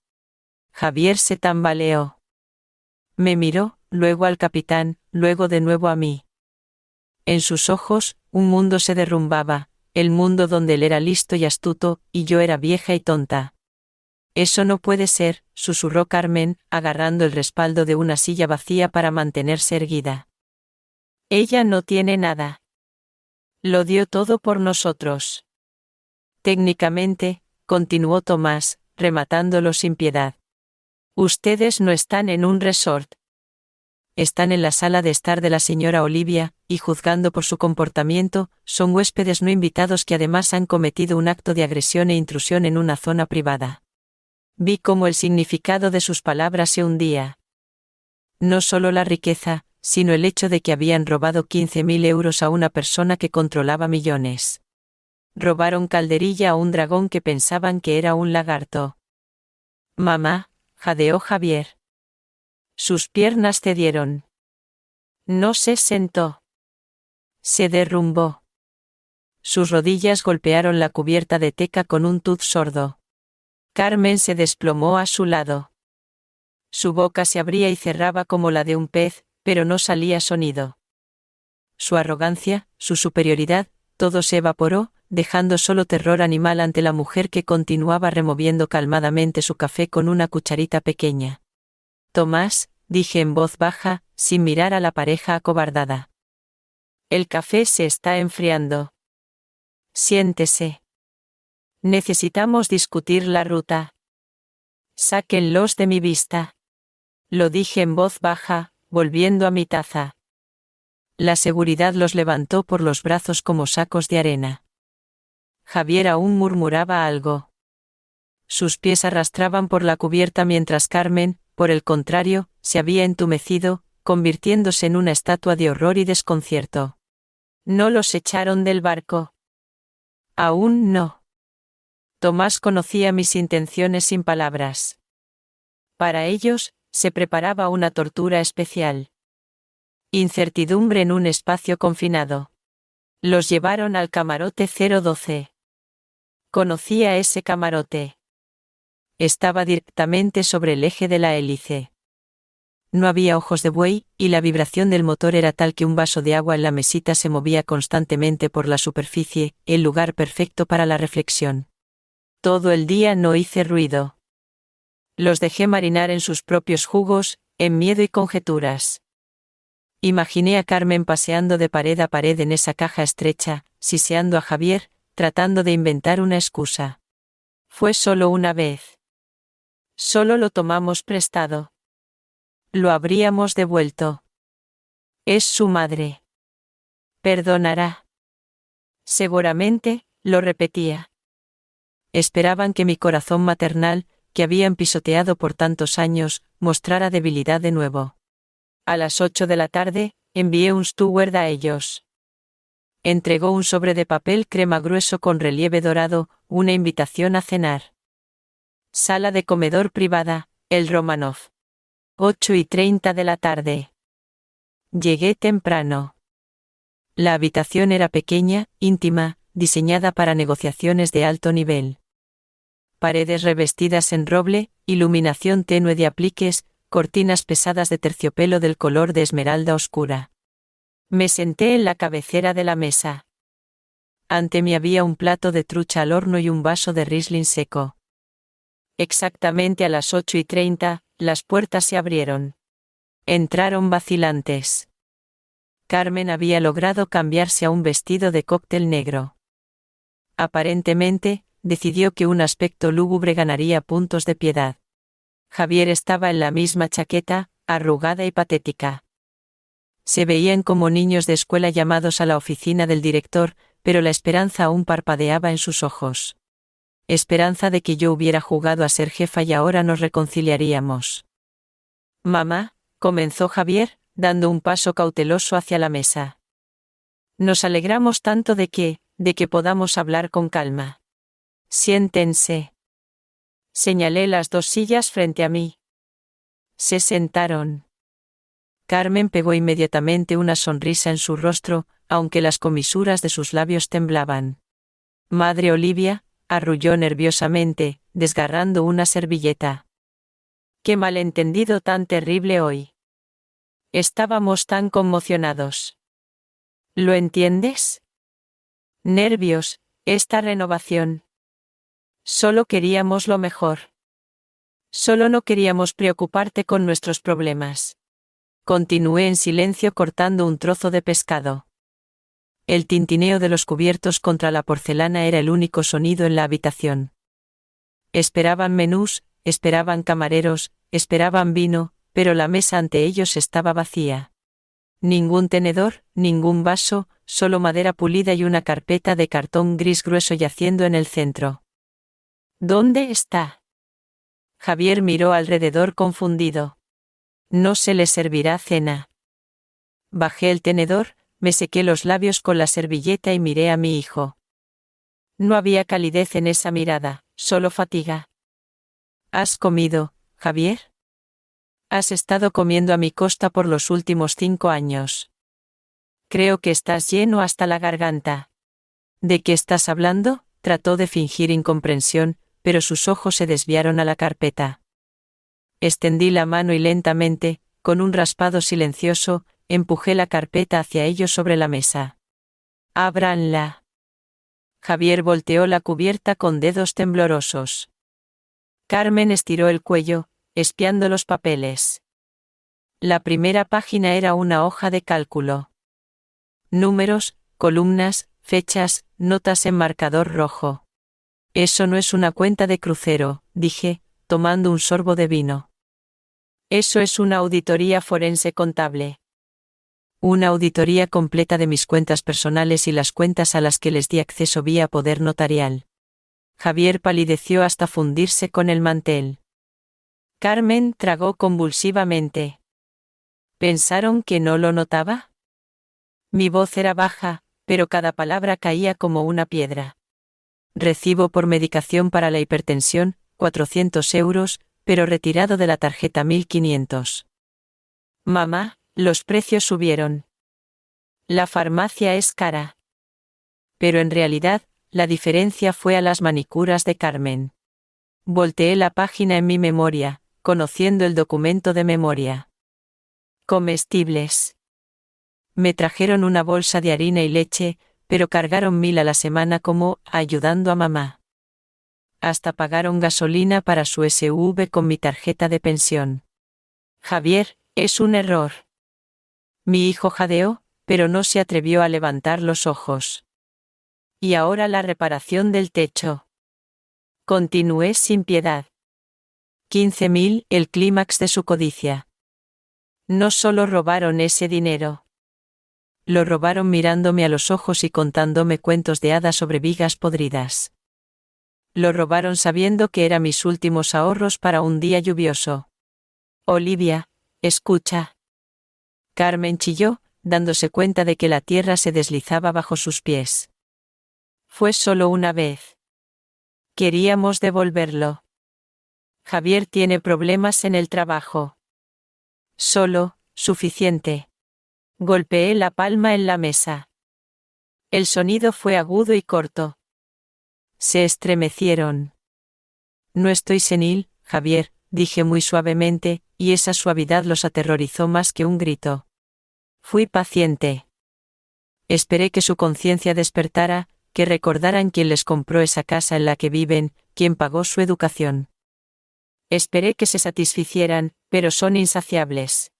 Javier se tambaleó. Me miró, luego al capitán, luego de nuevo a mí. En sus ojos, un mundo se derrumbaba, el mundo donde él era listo y astuto, y yo era vieja y tonta. «Eso no puede ser», susurró Carmen, agarrando el respaldo de una silla vacía para mantenerse erguida. «Ella no tiene nada. Lo dio todo por nosotros». «Técnicamente», continuó Tomás, rematándolo sin piedad. «Ustedes no están en un resort. Están en la sala de estar de la señora Olivia, y juzgando por su comportamiento, son huéspedes no invitados que además han cometido un acto de agresión e intrusión en una zona privada». Vi cómo el significado de sus palabras se hundía. No solo la riqueza, sino el hecho de que habían robado 15.000 euros a una persona que controlaba millones. Robaron calderilla a un dragón que pensaban que era un lagarto. «Mamá», jadeó Javier. Sus piernas cedieron. No se sentó. Se derrumbó. Sus rodillas golpearon la cubierta de teca con un tuz sordo. Carmen se desplomó a su lado. Su boca se abría y cerraba como la de un pez, pero no salía sonido. Su arrogancia, su superioridad, todo se evaporó, dejando solo terror animal ante la mujer que continuaba removiendo calmadamente su café con una cucharita pequeña. «Tomás», dije en voz baja, sin mirar a la pareja acobardada. «El café se está enfriando. Siéntese. Necesitamos discutir la ruta. Sáquenlos de mi vista». Lo dije en voz baja, volviendo a mi taza. La seguridad los levantó por los brazos como sacos de arena. Javier aún murmuraba algo. Sus pies arrastraban por la cubierta mientras Carmen, por el contrario, se había entumecido, convirtiéndose en una estatua de horror y desconcierto. «¿No los echaron del barco?» «Aún no». Tomás conocía mis intenciones sin palabras. Para ellos, se preparaba una tortura especial. Incertidumbre en un espacio confinado. Los llevaron al camarote 012. Conocía ese camarote. Estaba directamente sobre el eje de la hélice. No había ojos de buey, y la vibración del motor era tal que un vaso de agua en la mesita se movía constantemente por la superficie, el lugar perfecto para la reflexión. Todo el día no hice ruido. Los dejé marinar en sus propios jugos, en miedo y conjeturas. Imaginé a Carmen paseando de pared a pared en esa caja estrecha, siseando a Javier, tratando de inventar una excusa. Fue solo una vez. Solo lo tomamos prestado. Lo habríamos devuelto. Es su madre. Perdonará. Seguramente, lo repetía. Esperaban que mi corazón maternal, que habían pisoteado por tantos años, mostrara debilidad de nuevo. A las 8 de la tarde, envié un steward a ellos. Entregó un sobre de papel crema grueso con relieve dorado, una invitación a cenar. Sala de comedor privada, el Romanov. 8:30 de la tarde. Llegué temprano. La habitación era pequeña, íntima, diseñada para negociaciones de alto nivel. Paredes revestidas en roble, iluminación tenue de apliques, cortinas pesadas de terciopelo del color de esmeralda oscura. Me senté en la cabecera de la mesa. Ante mí había un plato de trucha al horno y un vaso de Riesling seco. Exactamente a las 8:30, las puertas se abrieron. Entraron vacilantes. Carmen había logrado cambiarse a un vestido de cóctel negro. Aparentemente, decidió que un aspecto lúgubre ganaría puntos de piedad. Javier estaba en la misma chaqueta, arrugada y patética. Se veían como niños de escuela llamados a la oficina del director, pero la esperanza aún parpadeaba en sus ojos. Esperanza de que yo hubiera jugado a ser jefa y ahora nos reconciliaríamos. Mamá, comenzó Javier, dando un paso cauteloso hacia la mesa. Nos alegramos tanto de que podamos hablar con calma. Siéntense. Señalé las 2 sillas frente a mí. Se sentaron. Carmen pegó inmediatamente una sonrisa en su rostro, aunque las comisuras de sus labios temblaban. Madre Olivia, arrulló nerviosamente, desgarrando una servilleta. ¡Qué malentendido tan terrible hoy! Estábamos tan conmocionados. ¿Lo entiendes? Nervios, esta renovación. Solo queríamos lo mejor. Solo no queríamos preocuparte con nuestros problemas. Continué en silencio cortando un trozo de pescado. El tintineo de los cubiertos contra la porcelana era el único sonido en la habitación. Esperaban menús, esperaban camareros, esperaban vino, pero la mesa ante ellos estaba vacía. Ningún tenedor, ningún vaso, solo madera pulida y una carpeta de cartón gris grueso yaciendo en el centro. ¿Dónde está? Javier miró alrededor confundido. No se le servirá cena. Bajé el tenedor, me sequé los labios con la servilleta y miré a mi hijo. No había calidez en esa mirada, solo fatiga. ¿Has comido, Javier? Has estado comiendo a mi costa por los últimos 5 años. Creo que estás lleno hasta la garganta. ¿De qué estás hablando? Trató de fingir incomprensión, pero sus ojos se desviaron a la carpeta. Extendí la mano y lentamente, con un raspado silencioso, empujé la carpeta hacia ellos sobre la mesa. «Ábranla». Javier volteó la cubierta con dedos temblorosos. Carmen estiró el cuello, espiando los papeles. La primera página era una hoja de cálculo. Números, columnas, fechas, notas en marcador rojo. Eso no es una cuenta de crucero, dije, tomando un sorbo de vino. Eso es una auditoría forense contable. Una auditoría completa de mis cuentas personales y las cuentas a las que les di acceso vía poder notarial. Javier palideció hasta fundirse con el mantel. Carmen tragó convulsivamente. ¿Pensaron que no lo notaba? Mi voz era baja, pero cada palabra caía como una piedra. Recibo por medicación para la hipertensión, 400 euros, pero retirado de la tarjeta 1500. Mamá, los precios subieron. La farmacia es cara. Pero en realidad, la diferencia fue a las manicuras de Carmen. Volteé la página en mi memoria, conociendo el documento de memoria. Comestibles. Me trajeron una bolsa de harina y leche, pero cargaron 1000 a la semana como ayudando a mamá. Hasta pagaron gasolina para su SUV con mi tarjeta de pensión. Javier, es un error. Mi hijo jadeó, pero no se atrevió a levantar los ojos. Y ahora la reparación del techo. Continué sin piedad. 15.000, el clímax de su codicia. No solo robaron ese dinero. Lo robaron mirándome a los ojos y contándome cuentos de hadas sobre vigas podridas. Lo robaron sabiendo que eran mis últimos ahorros para un día lluvioso. Olivia, escucha. Carmen chilló, dándose cuenta de que la tierra se deslizaba bajo sus pies. Fue solo una vez. Queríamos devolverlo. Javier tiene problemas en el trabajo. Solo, suficiente. Golpeé la palma en la mesa. El sonido fue agudo y corto. Se estremecieron. No estoy senil, Javier, dije muy suavemente, y esa suavidad los aterrorizó más que un grito. Fui paciente. Esperé que su conciencia despertara, que recordaran quién les compró esa casa en la que viven, quién pagó su educación. Esperé que se satisficieran, pero son insaciables.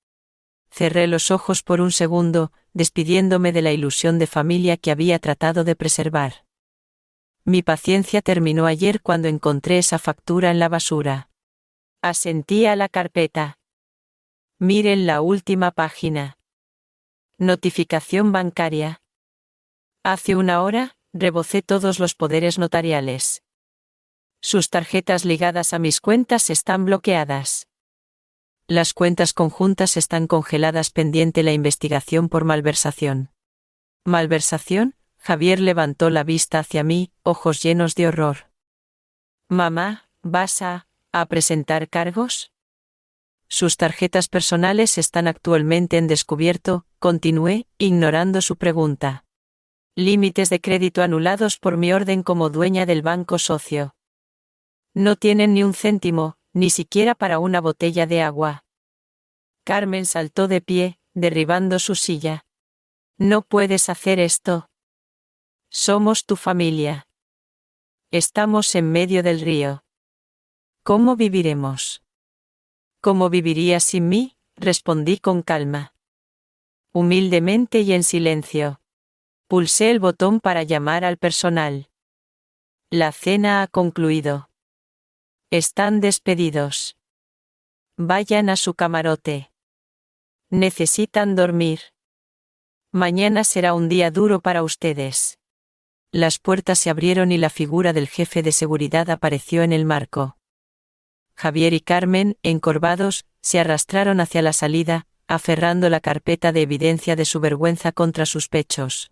Cerré los ojos por un segundo, despidiéndome de la ilusión de familia que había tratado de preservar. Mi paciencia terminó ayer cuando encontré esa factura en la basura. Asentí a la carpeta. Miren la última página. Notificación bancaria. Hace una hora, rebocé todos los poderes notariales. Sus tarjetas ligadas a mis cuentas están bloqueadas. Las cuentas conjuntas están congeladas pendiente la investigación por malversación. ¿Malversación? Javier levantó la vista hacia mí, ojos llenos de horror. Mamá, ¿vas a presentar cargos? Sus tarjetas personales están actualmente en descubierto, continué, ignorando su pregunta. Límites de crédito anulados por mi orden como dueña del banco socio. No tienen ni un céntimo, ni siquiera para una botella de agua. Carmen saltó de pie, derribando su silla. No puedes hacer esto. Somos tu familia. Estamos en medio del río. ¿Cómo viviremos? ¿Cómo vivirías sin mí? Respondí con calma. Humildemente y en silencio. Pulsé el botón para llamar al personal. La cena ha concluido. Están despedidos. Vayan a su camarote. Necesitan dormir. Mañana será un día duro para ustedes. Las puertas se abrieron y la figura del jefe de seguridad apareció en el marco. Javier y Carmen, encorvados, se arrastraron hacia la salida, aferrando la carpeta de evidencia de su vergüenza contra sus pechos.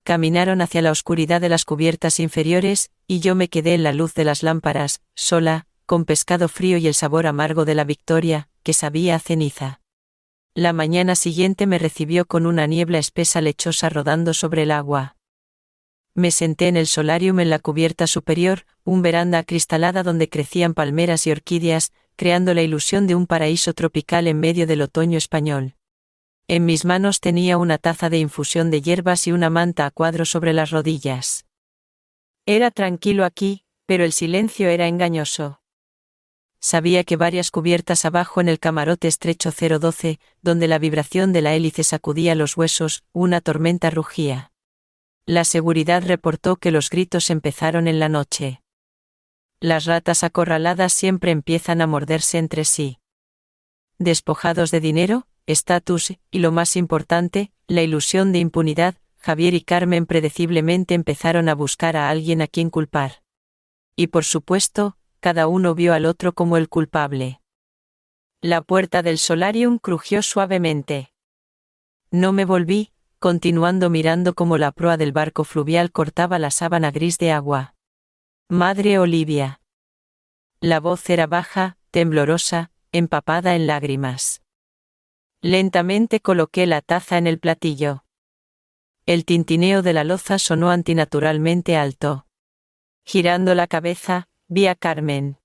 Caminaron hacia la oscuridad de las cubiertas inferiores, y yo me quedé en la luz de las lámparas, sola, con pescado frío y el sabor amargo de la victoria, que sabía a ceniza. La mañana siguiente me recibió con una niebla espesa lechosa rodando sobre el agua. Me senté en el solarium en la cubierta superior, un veranda acristalada donde crecían palmeras y orquídeas, creando la ilusión de un paraíso tropical en medio del otoño español. En mis manos tenía una taza de infusión de hierbas y una manta a cuadros sobre las rodillas. Era tranquilo aquí, pero el silencio era engañoso. Sabía que varias cubiertas abajo en el camarote estrecho 012, donde la vibración de la hélice sacudía los huesos, una tormenta rugía. La seguridad reportó que los gritos empezaron en la noche. Las ratas acorraladas siempre empiezan a morderse entre sí. Despojados de dinero, estatus, y lo más importante, la ilusión de impunidad, Javier y Carmen predeciblemente empezaron a buscar a alguien a quien culpar. Y por supuesto, cada uno vio al otro como el culpable. La puerta del solarium crujió suavemente. No me volví, continuando mirando cómo la proa del barco fluvial cortaba la sábana gris de agua. Madre Olivia. La voz era baja, temblorosa, empapada en lágrimas. Lentamente coloqué la taza en el platillo. El tintineo de la loza sonó antinaturalmente alto. Girando la cabeza, vi a Carmen.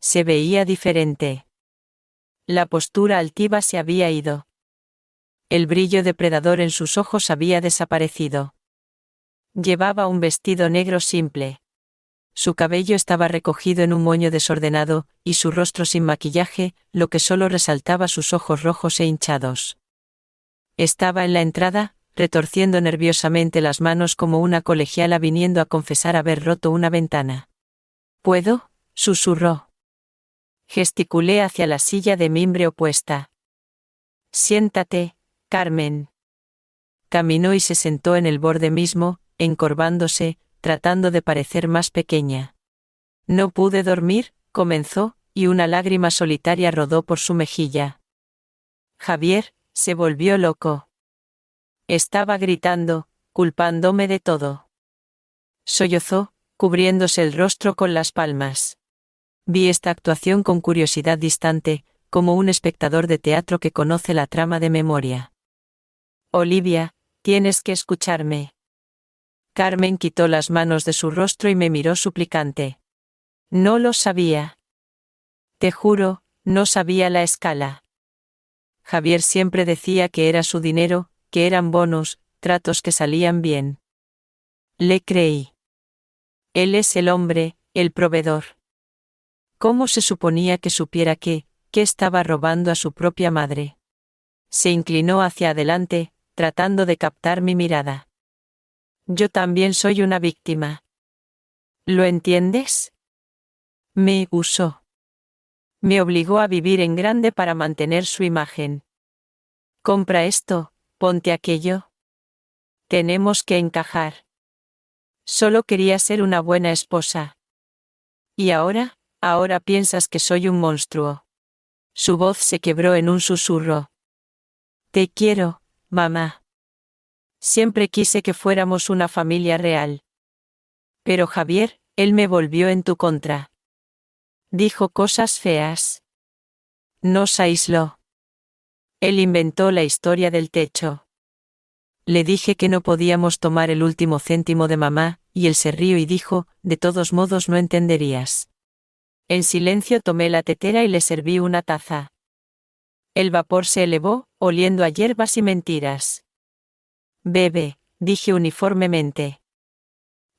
Se veía diferente. La postura altiva se había ido. El brillo depredador en sus ojos había desaparecido. Llevaba un vestido negro simple. Su cabello estaba recogido en un moño desordenado, y su rostro sin maquillaje, lo que solo resaltaba sus ojos rojos e hinchados. Estaba en la entrada, retorciendo nerviosamente las manos como una colegiala viniendo a confesar haber roto una ventana. «¿Puedo?», susurró. Gesticulé hacia la silla de mimbre opuesta. Siéntate, Carmen. Caminó y se sentó en el borde mismo, encorvándose, tratando de parecer más pequeña. No pude dormir, comenzó, y una lágrima solitaria rodó por su mejilla. Javier se volvió loco. Estaba gritando, culpándome de todo. Sollozó, cubriéndose el rostro con las palmas. Vi esta actuación con curiosidad distante, como un espectador de teatro que conoce la trama de memoria. Olivia, tienes que escucharme. Carmen quitó las manos de su rostro y me miró suplicante. No lo sabía. Te juro, no sabía la escala. Javier siempre decía que era su dinero, que eran bonos, tratos que salían bien. Le creí. Él es el hombre, el proveedor. ¿Cómo se suponía que supiera que estaba robando a su propia madre? Se inclinó hacia adelante, tratando de captar mi mirada. Yo también soy una víctima. ¿Lo entiendes? Me usó. Me obligó a vivir en grande para mantener su imagen. Compra esto, ponte aquello. Tenemos que encajar. Solo quería ser una buena esposa. ¿Y ahora? Ahora piensas que soy un monstruo. Su voz se quebró en un susurro. Te quiero, mamá. Siempre quise que fuéramos una familia real. Pero Javier, él me volvió en tu contra. Dijo cosas feas. Nos aisló. Él inventó la historia del techo. Le dije que no podíamos tomar el último céntimo de mamá, y él se rió y dijo, de todos modos no entenderías. En silencio tomé la tetera y le serví una taza. El vapor se elevó, oliendo a hierbas y mentiras. Bebe, dije uniformemente.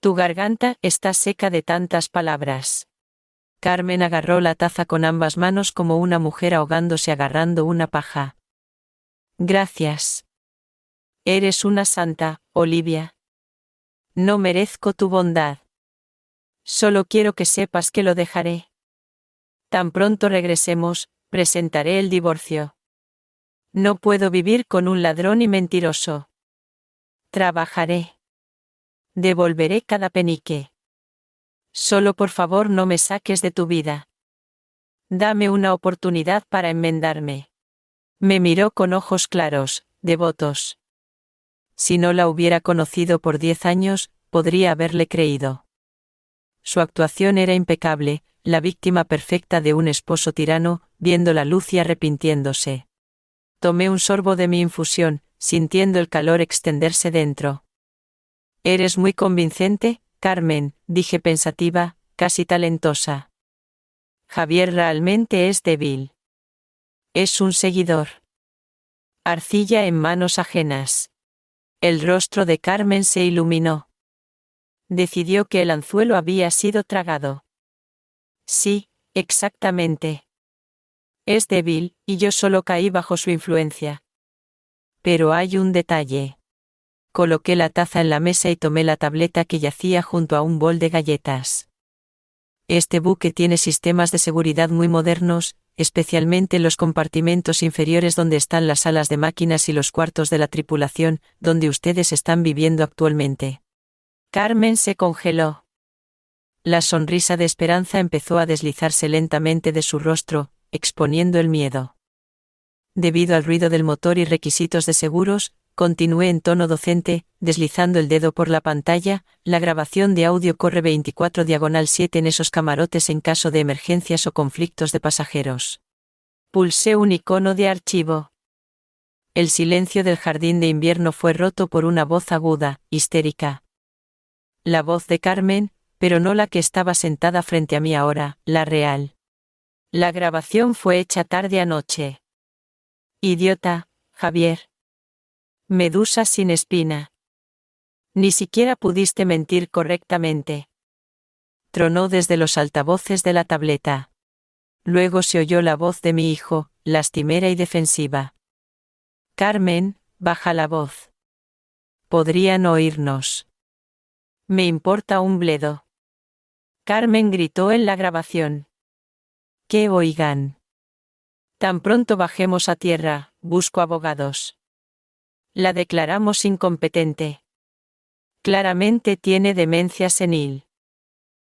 Tu garganta está seca de tantas palabras. Carmen agarró la taza con ambas manos como una mujer ahogándose agarrando una paja. Gracias. Eres una santa, Olivia. No merezco tu bondad. Solo quiero que sepas que lo dejaré. Tan pronto regresemos, presentaré el divorcio. No puedo vivir con un ladrón y mentiroso. Trabajaré. Devolveré cada penique. Solo por favor no me saques de tu vida. Dame una oportunidad para enmendarme. Me miró con ojos claros, devotos. Si no la hubiera conocido por 10 años, podría haberle creído. Su actuación era impecable, la víctima perfecta de un esposo tirano, viendo la luz y arrepintiéndose. Tomé un sorbo de mi infusión, sintiendo el calor extenderse dentro. Eres muy convincente, Carmen, dije pensativa, casi talentosa. Javier realmente es débil. Es un seguidor. Arcilla en manos ajenas. El rostro de Carmen se iluminó. Decidió que el anzuelo había sido tragado. Sí, exactamente. Es débil, y yo solo caí bajo su influencia. Pero hay un detalle. Coloqué la taza en la mesa y tomé la tableta que yacía junto a un bol de galletas. Este buque tiene sistemas de seguridad muy modernos, especialmente en los compartimentos inferiores donde están las salas de máquinas y los cuartos de la tripulación, donde ustedes están viviendo actualmente. Carmen se congeló. La sonrisa de esperanza empezó a deslizarse lentamente de su rostro, exponiendo el miedo. Debido al ruido del motor y requisitos de seguros, continué en tono docente, deslizando el dedo por la pantalla, la grabación de audio corre 24/7 en esos camarotes en caso de emergencias o conflictos de pasajeros. Pulsé un icono de archivo. El silencio del jardín de invierno fue roto por una voz aguda, histérica. La voz de Carmen, pero no la que estaba sentada frente a mí ahora, la real. La grabación fue hecha tarde anoche. Idiota, Javier. Medusa sin espina. Ni siquiera pudiste mentir correctamente. Tronó desde los altavoces de la tableta. Luego se oyó la voz de mi hijo, lastimera y defensiva. Carmen, baja la voz. Podrían oírnos. Me importa un bledo. Carmen gritó en la grabación. Que oigan. Tan pronto bajemos a tierra, busco abogados. La declaramos incompetente. Claramente tiene demencia senil.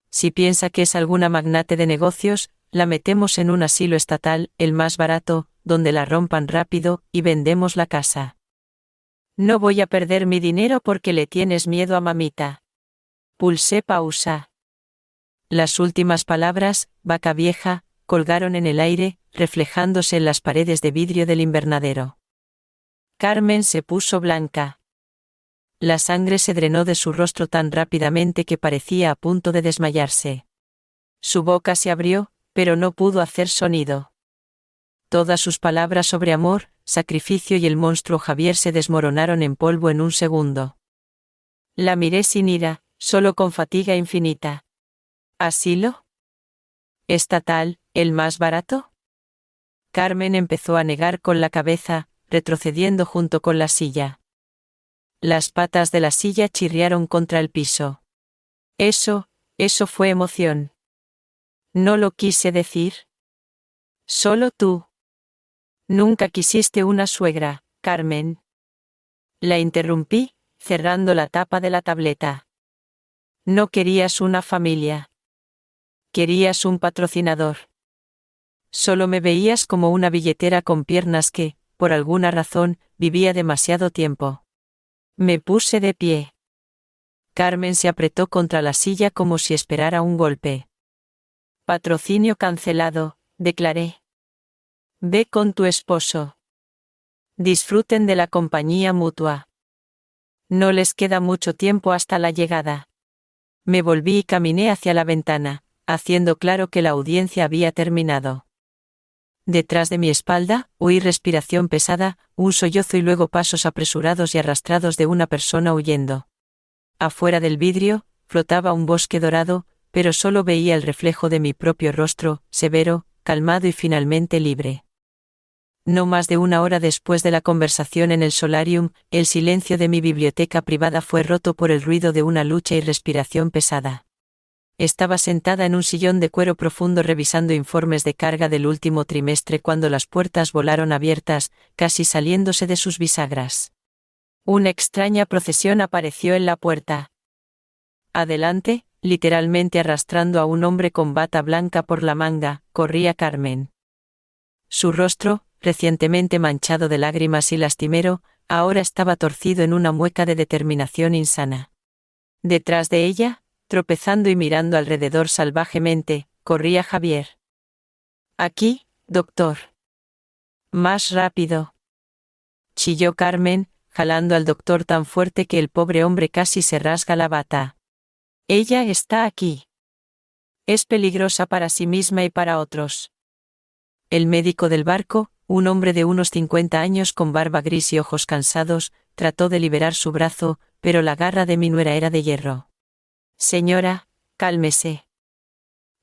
Si piensa que es alguna magnate de negocios, la metemos en un asilo estatal, el más barato, donde la rompan rápido, y vendemos la casa. No voy a perder mi dinero porque le tienes miedo a mamita. Pulsé pausa. Las últimas palabras, vaca vieja, colgaron en el aire, reflejándose en las paredes de vidrio del invernadero. Carmen se puso blanca. La sangre se drenó de su rostro tan rápidamente que parecía a punto de desmayarse. Su boca se abrió, pero no pudo hacer sonido. Todas sus palabras sobre amor, sacrificio y el monstruo Javier se desmoronaron en polvo en un segundo. La miré sin ira, solo con fatiga infinita. ¿Asilo? ¿Estatal, el más barato? Carmen empezó a negar con la cabeza, retrocediendo junto con la silla. Las patas de la silla chirriaron contra el piso. Eso fue emoción. No lo quise decir. Solo tú. Nunca quisiste una suegra, Carmen. La interrumpí, cerrando la tapa de la tableta. No querías una familia. Querías un patrocinador. Solo me veías como una billetera con piernas que, por alguna razón, vivía demasiado tiempo. Me puse de pie. Carmen se apretó contra la silla como si esperara un golpe. Patrocinio cancelado, declaré. Ve con tu esposo. Disfruten de la compañía mutua. No les queda mucho tiempo hasta la llegada. Me volví y caminé hacia la ventana, haciendo claro que la audiencia había terminado. Detrás de mi espalda, oí respiración pesada, un sollozo y luego pasos apresurados y arrastrados de una persona huyendo. Afuera del vidrio, flotaba un bosque dorado, pero solo veía el reflejo de mi propio rostro, severo, calmado y finalmente libre. No más de una hora después de la conversación en el solarium, el silencio de mi biblioteca privada fue roto por el ruido de una lucha y respiración pesada. Estaba sentada en un sillón de cuero profundo revisando informes de carga del último trimestre cuando las puertas volaron abiertas, casi saliéndose de sus bisagras. Una extraña procesión apareció en la puerta. Adelante, literalmente arrastrando a un hombre con bata blanca por la manga, corría Carmen. Su rostro, recientemente manchado de lágrimas y lastimero, ahora estaba torcido en una mueca de determinación insana. Detrás de ella, tropezando y mirando alrededor salvajemente, corría Javier. Aquí, doctor. Más rápido. Chilló Carmen, jalando al doctor tan fuerte que el pobre hombre casi se rasga la bata. Ella está aquí. Es peligrosa para sí misma y para otros. El médico del barco, un hombre de unos 50 años con barba gris y ojos cansados, trató de liberar su brazo, pero la garra de mi nuera era de hierro. Señora, cálmese.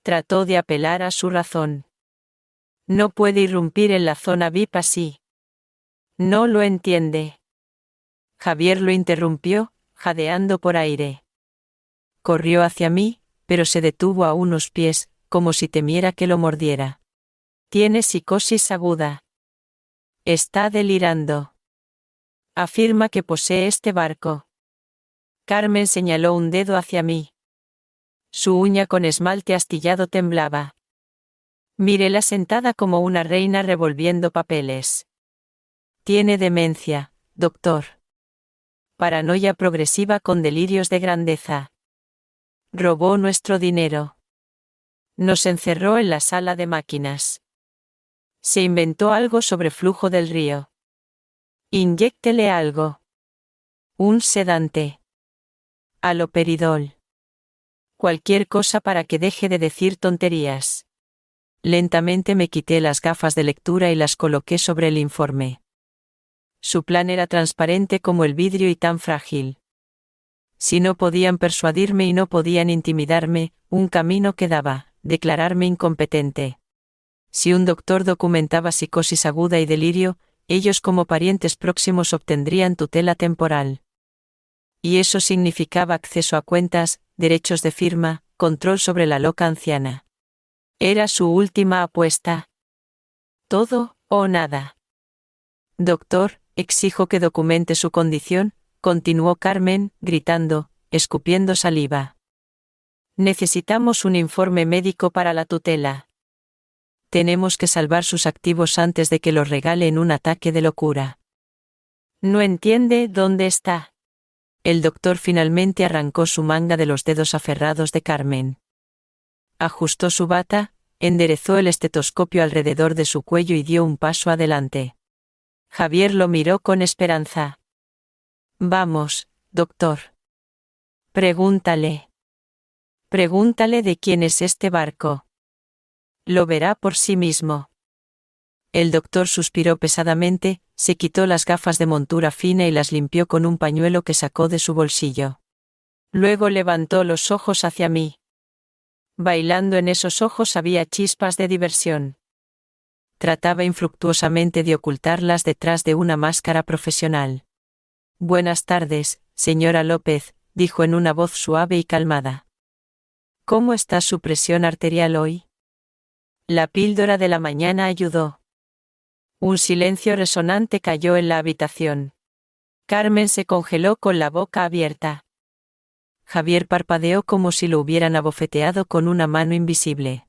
Trató de apelar a su razón. No puede irrumpir en la zona VIP así. No lo entiende. Javier lo interrumpió, jadeando por aire. Corrió hacia mí, pero se detuvo a unos pies, como si temiera que lo mordiera. Tiene psicosis aguda. Está delirando. Afirma que posee este barco. Carmen señaló un dedo hacia mí. Su uña con esmalte astillado temblaba. Míréla sentada como una reina revolviendo papeles. Tiene demencia, doctor. Paranoia progresiva con delirios de grandeza. Robó nuestro dinero. Nos encerró en la sala de máquinas. Se inventó algo sobre flujo del río. Inyéctele algo. Un sedante. Haloperidol. Cualquier cosa para que deje de decir tonterías. Lentamente me quité las gafas de lectura y las coloqué sobre el informe. Su plan era transparente como el vidrio y tan frágil. Si no podían persuadirme y no podían intimidarme, un camino quedaba: declararme incompetente. Si un doctor documentaba psicosis aguda y delirio, ellos como parientes próximos obtendrían tutela temporal. Y eso significaba acceso a cuentas, derechos de firma, control sobre la loca anciana. Era su última apuesta. Todo o nada. Doctor, exijo que documente su condición, continuó Carmen, gritando, escupiendo saliva. Necesitamos un informe médico para la tutela. Tenemos que salvar sus activos antes de que los regale en un ataque de locura. No entiende dónde está. El doctor finalmente arrancó su manga de los dedos aferrados de Carmen. Ajustó su bata, enderezó el estetoscopio alrededor de su cuello y dio un paso adelante. Javier lo miró con esperanza. Vamos, doctor. Pregúntale. Pregúntale de quién es este barco. Lo verá por sí mismo. El doctor suspiró pesadamente, se quitó las gafas de montura fina y las limpió con un pañuelo que sacó de su bolsillo. Luego levantó los ojos hacia mí. Bailando en esos ojos había chispas de diversión. Trataba infructuosamente de ocultarlas detrás de una máscara profesional. Buenas tardes, señora López, dijo en una voz suave y calmada. ¿Cómo está su presión arterial hoy? La píldora de la mañana ayudó. Un silencio resonante cayó en la habitación. Carmen se congeló con la boca abierta. Javier parpadeó como si lo hubieran abofeteado con una mano invisible.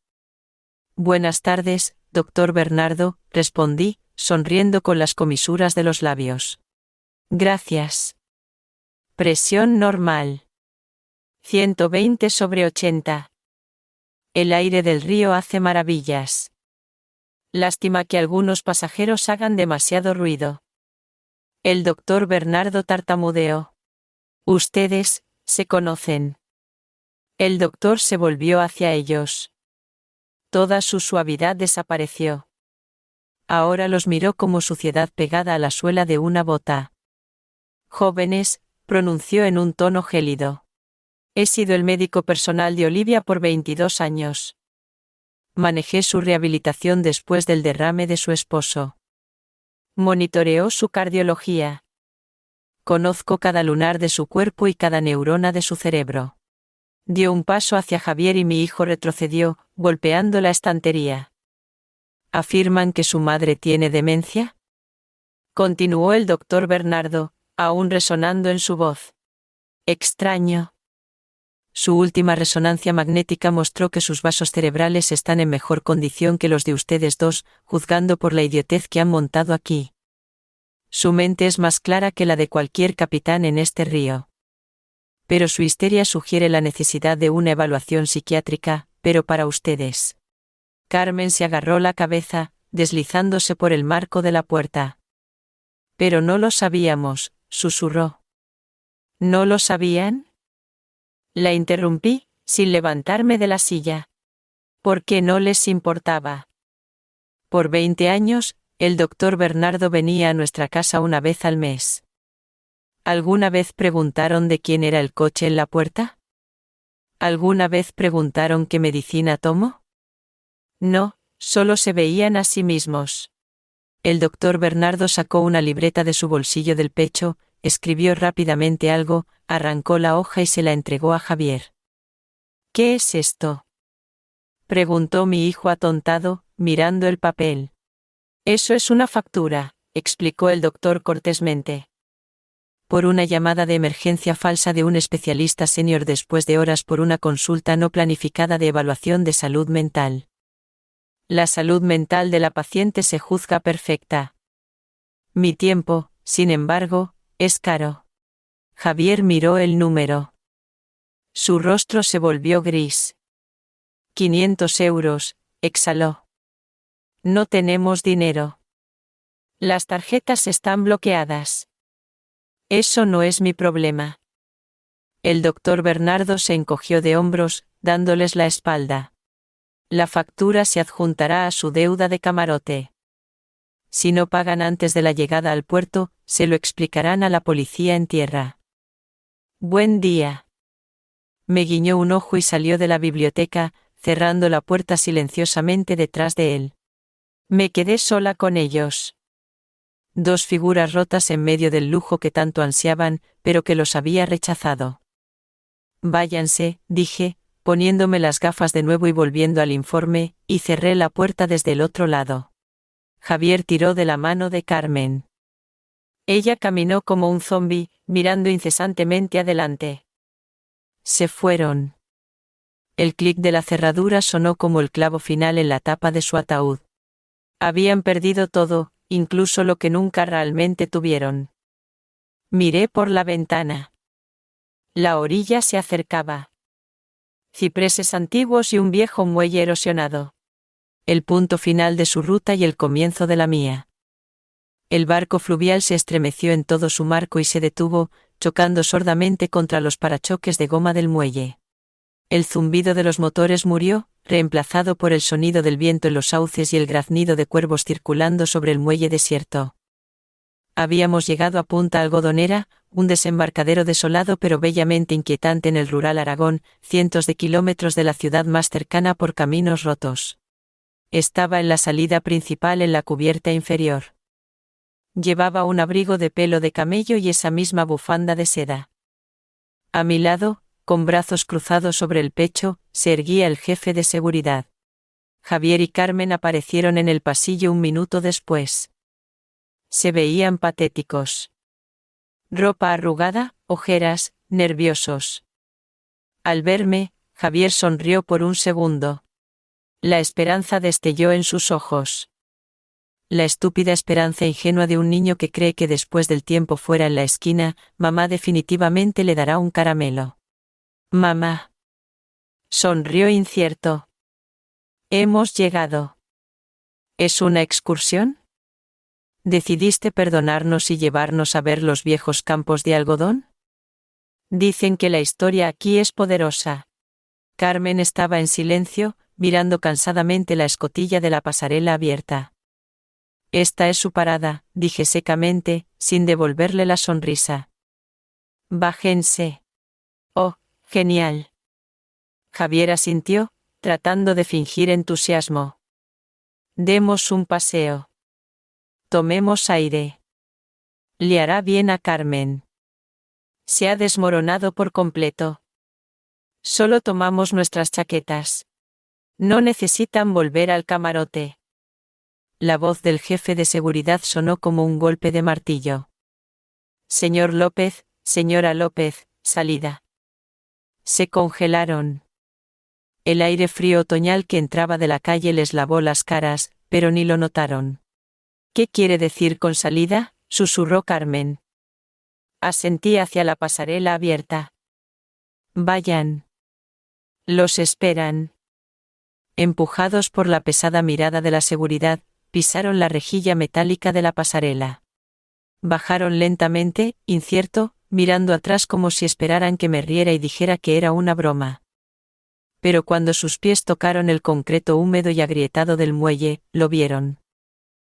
Buenas tardes, doctor Bernardo, respondí, sonriendo con las comisuras de los labios. Gracias. Presión normal. 120/80. El aire del río hace maravillas. Lástima que algunos pasajeros hagan demasiado ruido. El doctor Bernardo tartamudeó. Ustedes, se conocen. El doctor se volvió hacia ellos. Toda su suavidad desapareció. Ahora los miró como suciedad pegada a la suela de una bota. Jóvenes, pronunció en un tono gélido. He sido el médico personal de Olivia por 22 años. Manejé su rehabilitación después del derrame de su esposo. Monitoreó su cardiología. Conozco cada lunar de su cuerpo y cada neurona de su cerebro. Dio un paso hacia Javier y mi hijo retrocedió, golpeando la estantería. ¿Afirman que su madre tiene demencia? Continuó el doctor Bernardo, aún resonando en su voz. Extraño. Su última resonancia magnética mostró que sus vasos cerebrales están en mejor condición que los de ustedes dos, juzgando por la idiotez que han montado aquí. Su mente es más clara que la de cualquier capitán en este río. Pero su histeria sugiere la necesidad de una evaluación psiquiátrica, pero para ustedes. Carmen se agarró la cabeza, deslizándose por el marco de la puerta. Pero no lo sabíamos, susurró. ¿No lo sabían? La interrumpí, sin levantarme de la silla. ¿Por qué no les importaba? Por 20 años, el doctor Bernardo venía a nuestra casa una vez al mes. ¿Alguna vez preguntaron de quién era el coche en la puerta? ¿Alguna vez preguntaron qué medicina tomo? No, solo se veían a sí mismos. El doctor Bernardo sacó una libreta de su bolsillo del pecho, escribió rápidamente algo, arrancó la hoja y se la entregó a Javier. ¿Qué es esto?, preguntó mi hijo atontado, mirando el papel. Eso es una factura, explicó el doctor cortésmente. Por una llamada de emergencia falsa de un especialista senior después de horas por una consulta no planificada de evaluación de salud mental. La salud mental de la paciente se juzga perfecta. Mi tiempo, sin embargo, es caro. Javier miró el número. Su rostro se volvió gris. 500 euros, exhaló. No tenemos dinero. Las tarjetas están bloqueadas. Eso no es mi problema. El doctor Bernardo se encogió de hombros, dándoles la espalda. La factura se adjuntará a su deuda de camarote. Si no pagan antes de la llegada al puerto, se lo explicarán a la policía en tierra. Buen día. Me guiñó un ojo y salió de la biblioteca, cerrando la puerta silenciosamente detrás de él. Me quedé sola con ellos. Dos figuras rotas en medio del lujo que tanto ansiaban, pero que los había rechazado. Váyanse, dije, poniéndome las gafas de nuevo y volviendo al informe, y cerré la puerta desde el otro lado. Javier tiró de la mano de Carmen. Ella caminó como un zombi, mirando incesantemente adelante. Se fueron. El clic de la cerradura sonó como el clavo final en la tapa de su ataúd. Habían perdido todo, incluso lo que nunca realmente tuvieron. Miré por la ventana. La orilla se acercaba. Cipreses antiguos y un viejo muelle erosionado. El punto final de su ruta y el comienzo de la mía. El barco fluvial se estremeció en todo su marco y se detuvo, chocando sordamente contra los parachoques de goma del muelle. El zumbido de los motores murió, reemplazado por el sonido del viento en los sauces y el graznido de cuervos circulando sobre el muelle desierto. Habíamos llegado a Punta Algodonera, un desembarcadero desolado pero bellamente inquietante en el rural Aragón, cientos de kilómetros de la ciudad más cercana por caminos rotos. Estaba en la salida principal en la cubierta inferior. Llevaba un abrigo de pelo de camello y esa misma bufanda de seda. A mi lado, con brazos cruzados sobre el pecho, se erguía el jefe de seguridad. Javier y Carmen aparecieron en el pasillo un minuto después. Se veían patéticos. Ropa arrugada, ojeras, nerviosos. Al verme, Javier sonrió por un segundo. La esperanza destelló en sus ojos. La estúpida esperanza ingenua de un niño que cree que después del tiempo fuera en la esquina, mamá definitivamente le dará un caramelo. Mamá. Sonrió incierto. Hemos llegado. ¿Es una excursión? ¿Decidiste perdonarnos y llevarnos a ver los viejos campos de algodón? Dicen que la historia aquí es poderosa. Carmen estaba en silencio, mirando cansadamente la escotilla de la pasarela abierta. Esta es su parada, dije secamente, sin devolverle la sonrisa. Bájense. Oh, genial. Javier asintió, tratando de fingir entusiasmo. Demos un paseo. Tomemos aire. Le hará bien a Carmen. Se ha desmoronado por completo. Solo tomamos nuestras chaquetas. No necesitan volver al camarote. La voz del jefe de seguridad sonó como un golpe de martillo. Señor López, señora López, salida. Se congelaron. El aire frío otoñal que entraba de la calle les lavó las caras, pero ni lo notaron. ¿Qué quiere decir con salida?, susurró Carmen. Asentí hacia la pasarela abierta. Vayan. Los esperan. Empujados por la pesada mirada de la seguridad, pisaron la rejilla metálica de la pasarela. Bajaron lentamente, incierto, mirando atrás como si esperaran que me riera y dijera que era una broma. Pero cuando sus pies tocaron el concreto húmedo y agrietado del muelle, lo vieron.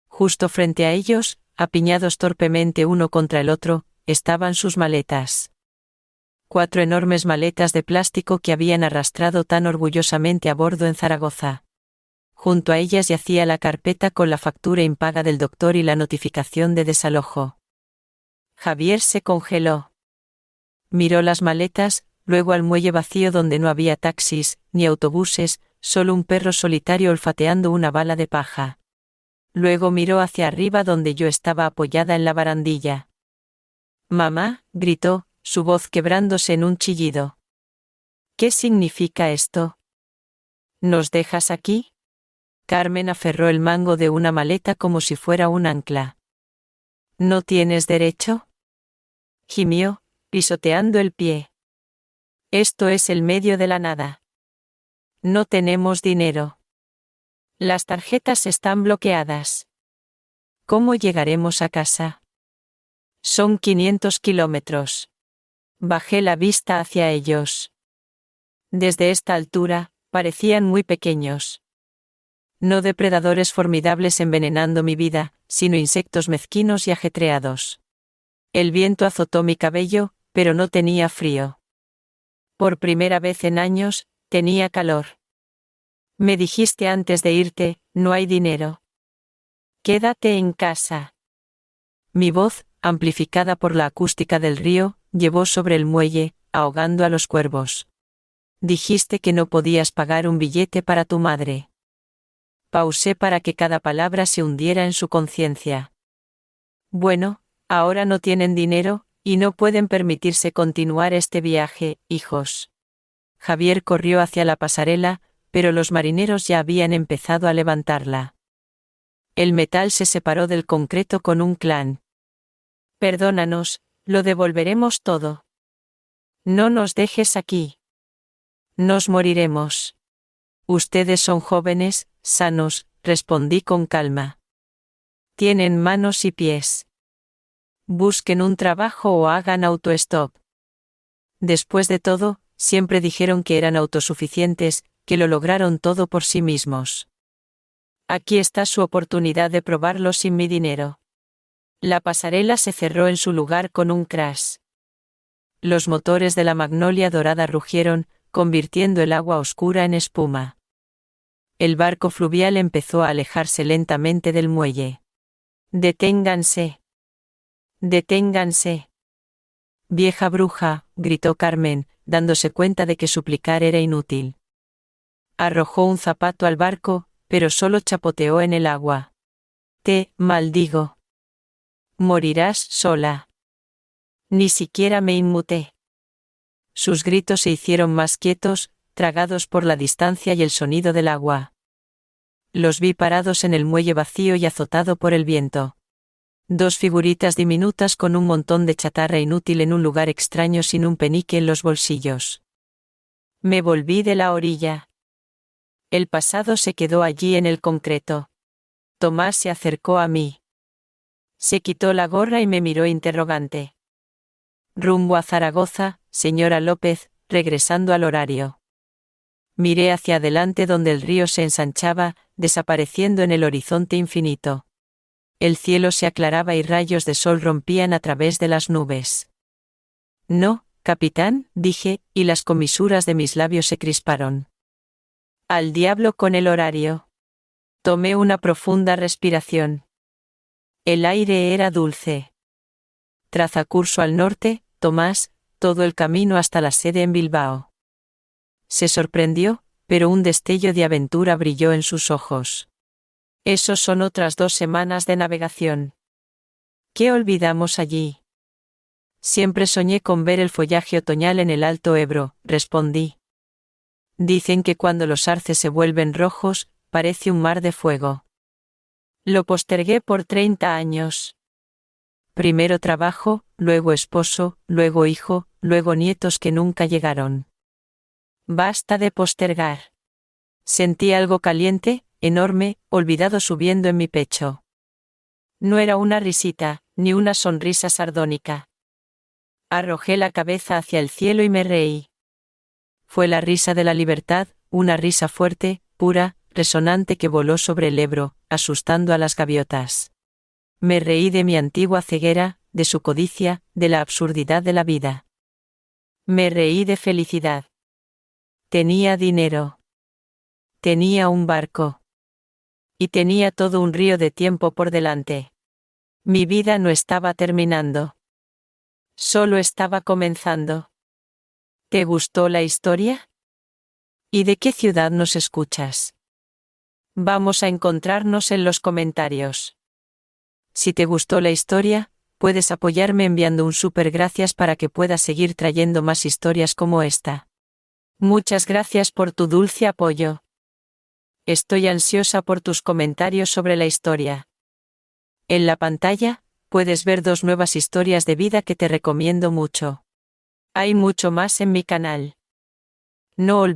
Justo frente a ellos, apiñados torpemente uno contra el otro, estaban sus maletas. 4 enormes maletas de plástico que habían arrastrado tan orgullosamente a bordo en Zaragoza. Junto a ellas yacía la carpeta con la factura impaga del doctor y la notificación de desalojo. Javier se congeló. Miró las maletas, luego al muelle vacío donde no había taxis, ni autobuses, solo un perro solitario olfateando una bala de paja. Luego miró hacia arriba donde yo estaba apoyada en la barandilla. «Mamá», gritó, su voz quebrándose en un chillido. «¿Qué significa esto? ¿Nos dejas aquí?» Carmen aferró el mango de una maleta como si fuera un ancla. «¿No tienes derecho?», gimió, pisoteando el pie. «Esto es el medio de la nada. No tenemos dinero. Las tarjetas están bloqueadas. ¿Cómo llegaremos a casa?» «Son 500 kilómetros». Bajé la vista hacia ellos. Desde esta altura, parecían muy pequeños. No depredadores formidables envenenando mi vida, sino insectos mezquinos y ajetreados. El viento azotó mi cabello, pero no tenía frío. Por primera vez en años, tenía calor. «Me dijiste antes de irte, no hay dinero. Quédate en casa». Mi voz, amplificada por la acústica del río, llevó sobre el muelle, ahogando a los cuervos. Dijiste que no podías pagar un billete para tu madre. Pausé para que cada palabra se hundiera en su conciencia. Bueno, ahora no tienen dinero, y no pueden permitirse continuar este viaje, hijos. Javier corrió hacia la pasarela, pero los marineros ya habían empezado a levantarla. El metal se separó del concreto con un clan. Perdónanos, lo devolveremos todo. No nos dejes aquí. Nos moriremos. Ustedes son jóvenes, sanos, respondí con calma. Tienen manos y pies. Busquen un trabajo o hagan autostop. Después de todo, siempre dijeron que eran autosuficientes, que lo lograron todo por sí mismos. Aquí está su oportunidad de probarlo sin mi dinero. La pasarela se cerró en su lugar con un crash. Los motores de la Magnolia Dorada rugieron, convirtiendo el agua oscura en espuma. El barco fluvial empezó a alejarse lentamente del muelle. ¡Deténganse! ¡Deténganse! Vieja bruja, gritó Carmen, dándose cuenta de que suplicar era inútil. Arrojó un zapato al barco, pero solo chapoteó en el agua. Te maldigo. Morirás sola. Ni siquiera me inmuté. Sus gritos se hicieron más quietos, tragados por la distancia y el sonido del agua. Los vi parados en el muelle vacío y azotado por el viento. Dos figuritas diminutas con un montón de chatarra inútil en un lugar extraño sin un penique en los bolsillos. Me volví de la orilla. El pasado se quedó allí en el concreto. Tomás se acercó a mí. Se quitó la gorra y me miró interrogante. Rumbo a Zaragoza, señora López, regresando al horario. Miré hacia adelante donde el río se ensanchaba, desapareciendo en el horizonte infinito. El cielo se aclaraba y rayos de sol rompían a través de las nubes. No, capitán, dije, y las comisuras de mis labios se crisparon. Al diablo con el horario. Tomé una profunda respiración. El aire era dulce. Traza curso al norte, Tomás, todo el camino hasta la sede en Bilbao. Se sorprendió, pero un destello de aventura brilló en sus ojos. Esos son otras 2 semanas de navegación. ¿Qué olvidamos allí? Siempre soñé con ver el follaje otoñal en el Alto Ebro, respondí. Dicen que cuando los arces se vuelven rojos, parece un mar de fuego. Lo postergué por 30 años. Primero trabajo, luego esposo, luego hijo, luego nietos que nunca llegaron. Basta de postergar. Sentí algo caliente, enorme, olvidado subiendo en mi pecho. No era una risita, ni una sonrisa sardónica. Arrojé la cabeza hacia el cielo y me reí. Fue la risa de la libertad, una risa fuerte, pura, resonante que voló sobre el Ebro, asustando a las gaviotas. Me reí de mi antigua ceguera, de su codicia, de la absurdidad de la vida. Me reí de felicidad. Tenía dinero. Tenía un barco. Y tenía todo un río de tiempo por delante. Mi vida no estaba terminando. Solo estaba comenzando. ¿Te gustó la historia? ¿Y de qué ciudad nos escuchas? Vamos a encontrarnos en los comentarios. Si te gustó la historia, puedes apoyarme enviando un súper gracias para que pueda seguir trayendo más historias como esta. Muchas gracias por tu dulce apoyo. Estoy ansiosa por tus comentarios sobre la historia. En la pantalla, puedes ver 2 nuevas historias de vida que te recomiendo mucho. Hay mucho más en mi canal. No olvides